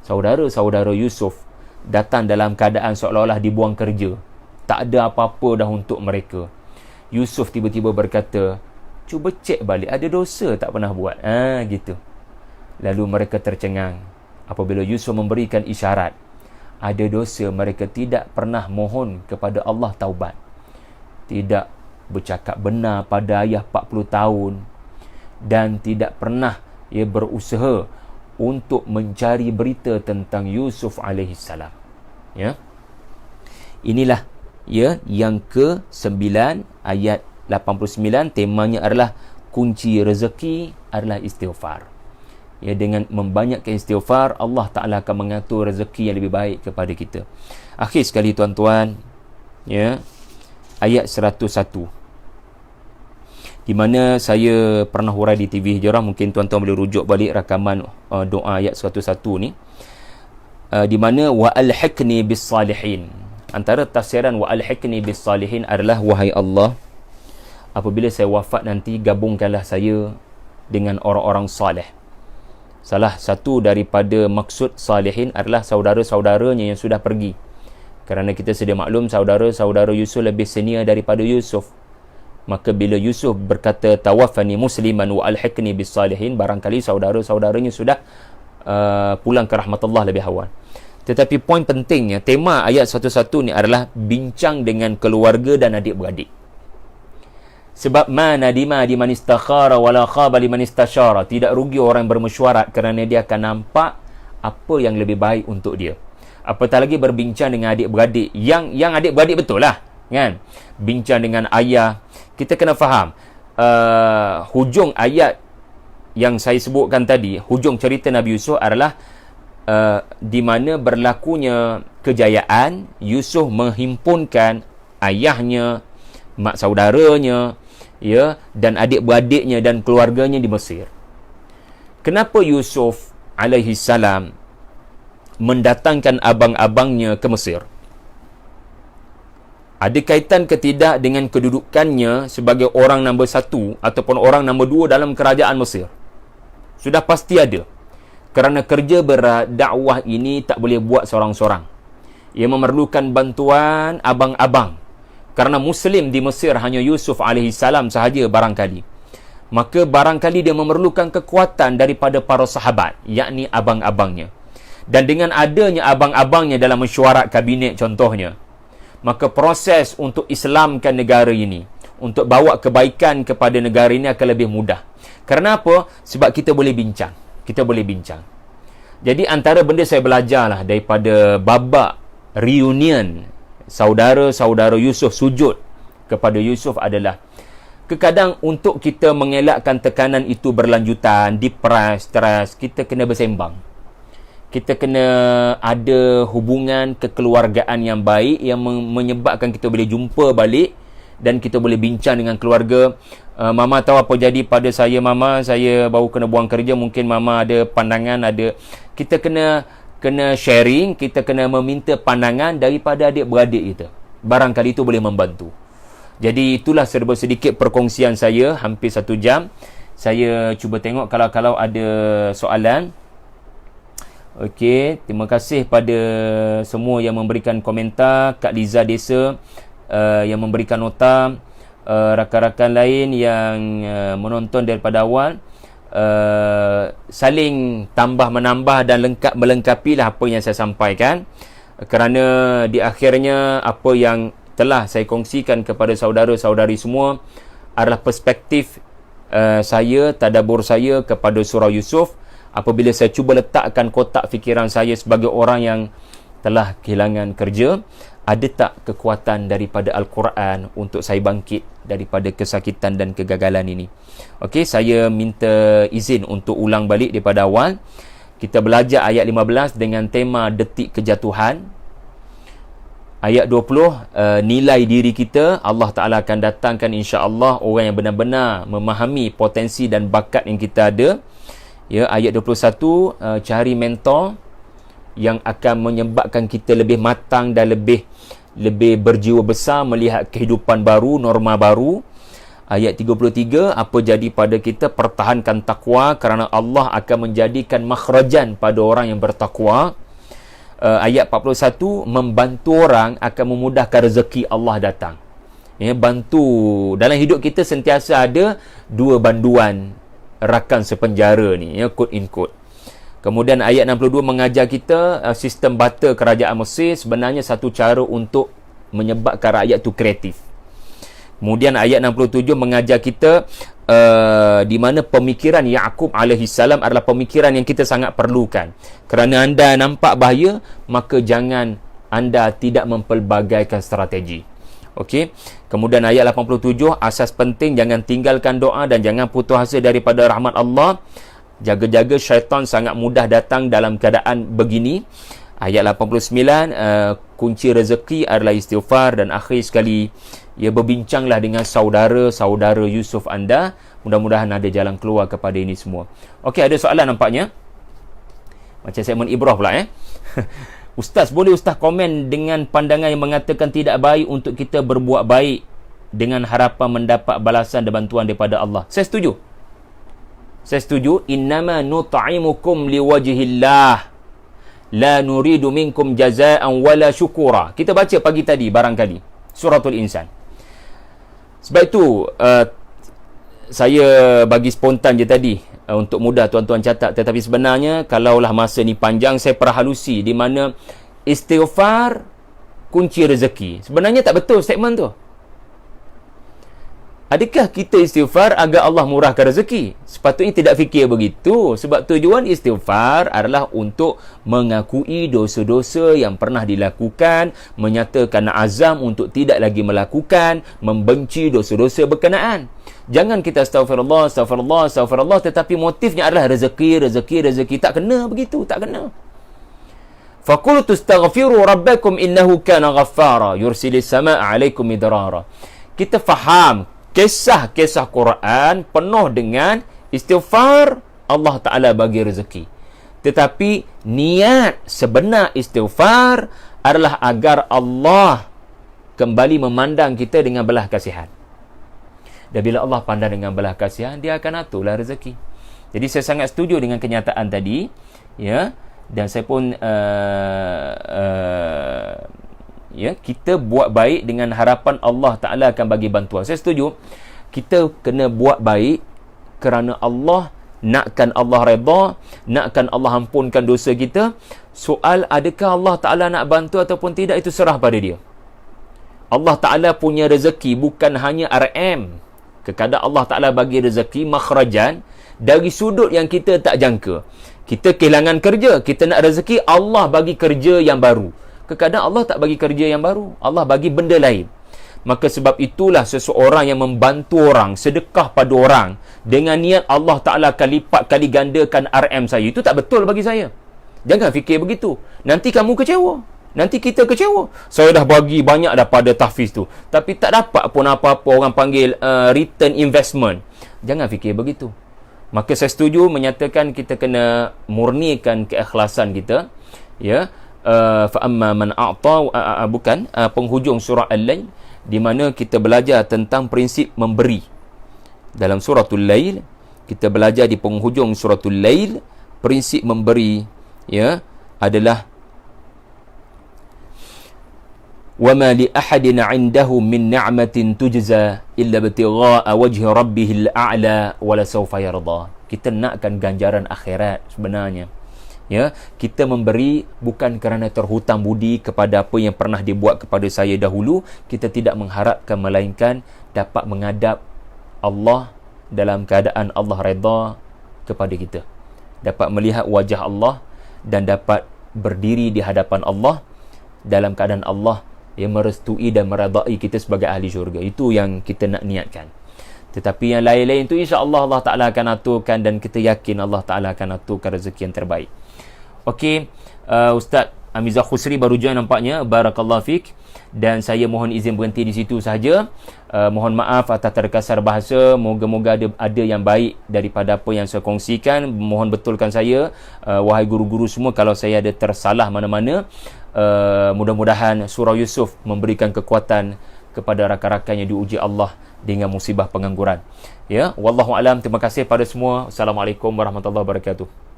Saudara-saudara Yusuf datang dalam keadaan seolah-olah dibuang kerja. Tak ada apa-apa dah untuk mereka. Yusuf tiba-tiba berkata, cuba cek balik, ada dosa tak pernah buat? Gitu. Lalu mereka tercengang apabila Yusuf memberikan isyarat. Ada dosa mereka tidak pernah mohon kepada Allah taubat. Tidak bercakap benar pada ayah 40 tahun. Dan tidak pernah berusaha untuk mencari berita tentang Yusuf alaihissalam. Ya. Inilah yang ke-9 ayat 89 temanya adalah kunci rezeki adalah istighfar. Ya, dengan membanyakkan istighfar, Allah Ta'ala akan mengatur rezeki yang lebih baik kepada kita. Akhir sekali tuan-tuan, ya, ayat 101, di mana saya pernah hurai di TV Hijrah. Mungkin tuan-tuan boleh rujuk balik rakaman doa ayat 101 ni, di mana wa alhiqni bis salihin. Antara tafsiran wa alhiqni bis salihin adalah, wahai Allah, apabila saya wafat nanti, gabungkanlah saya dengan orang-orang salih. Salah satu daripada maksud salihin adalah saudara-saudaranya yang sudah pergi. Kerana kita sedia maklum, saudara-saudara Yusuf lebih senior daripada Yusuf. Maka bila Yusuf berkata tawaffani musliman wa alhiqni bis salihin, barangkali saudara-saudaranya sudah pulang ke rahmatullah lebih awal. Tetapi poin pentingnya, tema ayat 101 ni adalah bincang dengan keluarga dan adik-beradik. Sebab ma nadima di man istakhara wala khaba liman istashara. Tidak rugi orang bermesyuarat kerana dia akan nampak apa yang lebih baik untuk dia. Apatah lagi berbincang dengan adik-beradik yang adik-beradik betul lah, kan? Bincang dengan ayah. Kita kena faham hujung ayat yang saya sebutkan tadi, hujung cerita Nabi Yusuf adalah di mana berlakunya kejayaan Yusuf menghimpunkan ayahnya, mak saudaranya, ya, dan adik-beradiknya dan keluarganya di Mesir. Kenapa Yusuf alaihi salam mendatangkan abang-abangnya ke Mesir? Ada kaitan ke tidak dengan kedudukannya sebagai orang nombor 1 ataupun orang nombor 2 dalam kerajaan Mesir? Sudah pasti ada. Kerana kerja berat dakwah ini tak boleh buat seorang-seorang. Ia memerlukan bantuan abang-abang. Kerana Muslim di Mesir hanya Yusuf AS sahaja barangkali. Maka barangkali dia memerlukan kekuatan daripada para sahabat, yakni abang-abangnya. Dan dengan adanya abang-abangnya dalam mesyuarat kabinet contohnya, maka proses untuk Islamkan negara ini, untuk bawa kebaikan kepada negara ini akan lebih mudah. Kerana apa? Sebab kita boleh bincang. Jadi antara benda saya belajarlah daripada babak reunion saudara-saudara Yusuf sujud kepada Yusuf adalah, kadang untuk kita mengelakkan tekanan itu berlanjutan, diperas, stres, kita kena bersembang. Kita kena ada hubungan kekeluargaan yang baik yang menyebabkan kita boleh jumpa balik dan kita boleh bincang dengan keluarga. Mama tahu apa jadi pada saya, Mama, saya baru kena buang kerja, mungkin Mama ada pandangan, ada. Kita kena sharing, kita kena meminta pandangan daripada adik-beradik kita. Barangkali itu boleh membantu. Jadi itulah serba sedikit perkongsian saya, hampir 1 jam. Saya cuba tengok kalau ada soalan. Okey, terima kasih pada semua yang memberikan komentar. Kak Liza Desa yang memberikan nota, rakan-rakan lain yang menonton daripada awal, saling tambah menambah dan melengkapilah apa yang saya sampaikan. Kerana di akhirnya apa yang telah saya kongsikan kepada saudara-saudari semua adalah perspektif saya, tadabbur saya kepada surah Yusuf. Apabila saya cuba letakkan kotak fikiran saya sebagai orang yang telah kehilangan kerja, ada tak kekuatan daripada Al-Quran untuk saya bangkit daripada kesakitan dan kegagalan ini? Okey, saya minta izin untuk ulang balik daripada awal. Kita belajar ayat 15 dengan tema detik kejatuhan. Ayat 20, nilai diri kita. Allah Ta'ala akan datangkan insya-Allah orang yang benar-benar memahami potensi dan bakat yang kita ada. Ya, ayat 21, cari mentor yang akan menyebabkan kita lebih matang dan lebih berjiwa besar melihat kehidupan baru, norma baru. Ayat 33, apa jadi pada kita, pertahankan takwa kerana Allah akan menjadikan makhrajan pada orang yang bertakwa. Ayat 41, membantu orang akan memudahkan rezeki Allah datang. Ya, bantu. Dalam hidup kita sentiasa ada 2 banduan rakan sepenjara ni, ya, quote in quote. Kemudian ayat 62 mengajar kita sistem bata kerajaan Mesir sebenarnya satu cara untuk menyebabkan rakyat tu kreatif. Kemudian ayat 67 mengajar kita di mana pemikiran Yaqub alaihi salam adalah pemikiran yang kita sangat perlukan. Kerana anda nampak bahaya, maka jangan anda tidak mempelbagaikan strategi. Okey. Kemudian ayat 87, asas penting, jangan tinggalkan doa dan jangan putus asa daripada rahmat Allah. Jaga-jaga syaitan sangat mudah datang dalam keadaan begini. Ayat 89, kunci rezeki adalah istighfar. Dan akhir sekali, ia berbincanglah dengan saudara-saudara Yusuf anda. Mudah-mudahan ada jalan keluar kepada ini semua. Okey, ada soalan nampaknya. Macam segmen Ibrah pula Ustaz, boleh Ustaz komen dengan pandangan yang mengatakan tidak baik untuk kita berbuat baik dengan harapan mendapat balasan dan bantuan daripada Allah? Saya setuju. Innama nut'imukum liwajhillah la nuridu minkum jazaa'an wala syukura. Kita baca pagi tadi barangkali Suratul Insan. Sebab itu saya bagi spontan je tadi untuk mudah tuan-tuan catat. Tetapi sebenarnya kalaulah masa ni panjang, saya perhalusi di mana istighfar kunci rezeki. Sebenarnya tak betul statement tu. Adakah kita istighfar agar Allah murahkan rezeki? Sepatutnya tidak fikir begitu. Sebab tujuan istighfar adalah untuk mengakui dosa-dosa yang pernah dilakukan, menyatakan azam untuk tidak lagi melakukan, membenci dosa-dosa berkenaan. Jangan kita astaghfirullah, tetapi motifnya adalah rezeki. Tak kena begitu, tak kena. Faqultu astaghfiru rabbakum innahu kana ghaffara yursilis samaa'a 'alaikum midrara. Kita faham kisah-kisah Quran penuh dengan istighfar, Allah Ta'ala bagi rezeki. Tetapi niat sebenar istighfar adalah agar Allah kembali memandang kita dengan belah kasihan. Dan bila Allah pandang dengan belah kasihan, dia akan aturlah rezeki. Jadi saya sangat setuju dengan kenyataan tadi, ya. Dan saya pun kita buat baik dengan harapan Allah Ta'ala akan bagi bantuan. Saya setuju. Kita kena buat baik kerana Allah nakkan Allah redha, nakkan Allah ampunkan dosa kita. Soal adakah Allah Ta'ala nak bantu ataupun tidak, itu serah pada dia. Allah Ta'ala punya rezeki bukan hanya RM. Kadang Allah Ta'ala bagi rezeki makhrajan dari sudut yang kita tak jangka. Kita kehilangan kerja, kita nak rezeki, Allah bagi kerja yang baru. Kadang Allah tak bagi kerja yang baru, Allah bagi benda lain. Maka sebab itulah seseorang yang membantu orang, sedekah pada orang dengan niat Allah Ta'ala akan lipat kali gandakan RM saya, itu tak betul bagi saya. Jangan fikir begitu. Nanti kamu kecewa, nanti kita kecewa. Saya dah bagi banyak dah pada tahfiz tu, tapi tak dapat pun apa-apa, orang panggil return investment. Jangan fikir begitu. Maka saya setuju menyatakan kita kena murnikan keikhlasan kita, ya. Fa amma man a'ta, bukan penghujung surah Al-Lail, di mana kita belajar tentang prinsip memberi. Dalam suratul Lail kita belajar di penghujung suratul Lail, prinsip memberi, ya, adalah wa ma li ahadin 'indahu min ni'matin tujza illa ibtigha'a wajhi rabbihil a'la wa la sawfa yarda. Kita nakkan ganjaran akhirat sebenarnya. Ya, kita memberi bukan kerana terhutang budi kepada apa yang pernah dibuat kepada saya dahulu. Kita tidak mengharapkan, melainkan dapat menghadap Allah dalam keadaan Allah redha kepada kita, dapat melihat wajah Allah dan dapat berdiri di hadapan Allah dalam keadaan Allah yang merestui dan meredai kita sebagai ahli syurga. Itu yang kita nak niatkan. Tetapi yang lain-lain itu insya-Allah Allah Ta'ala akan aturkan, dan kita yakin Allah Ta'ala akan aturkan rezeki yang terbaik. Okey, Ustaz Amizah Khusri baru join nampaknya. Barakallahu fik. Dan saya mohon izin berhenti di situ sahaja. Mohon maaf atas terkasar bahasa. Moga-moga ada yang baik daripada apa yang saya kongsikan. Mohon betulkan saya, wahai guru-guru semua, kalau saya ada tersalah mana-mana. Mudah-mudahan surah Yusuf memberikan kekuatan kepada rakan-rakan yang diuji Allah dengan musibah pengangguran. Ya, wallahu alam. Terima kasih pada semua. Assalamualaikum warahmatullahi wabarakatuh.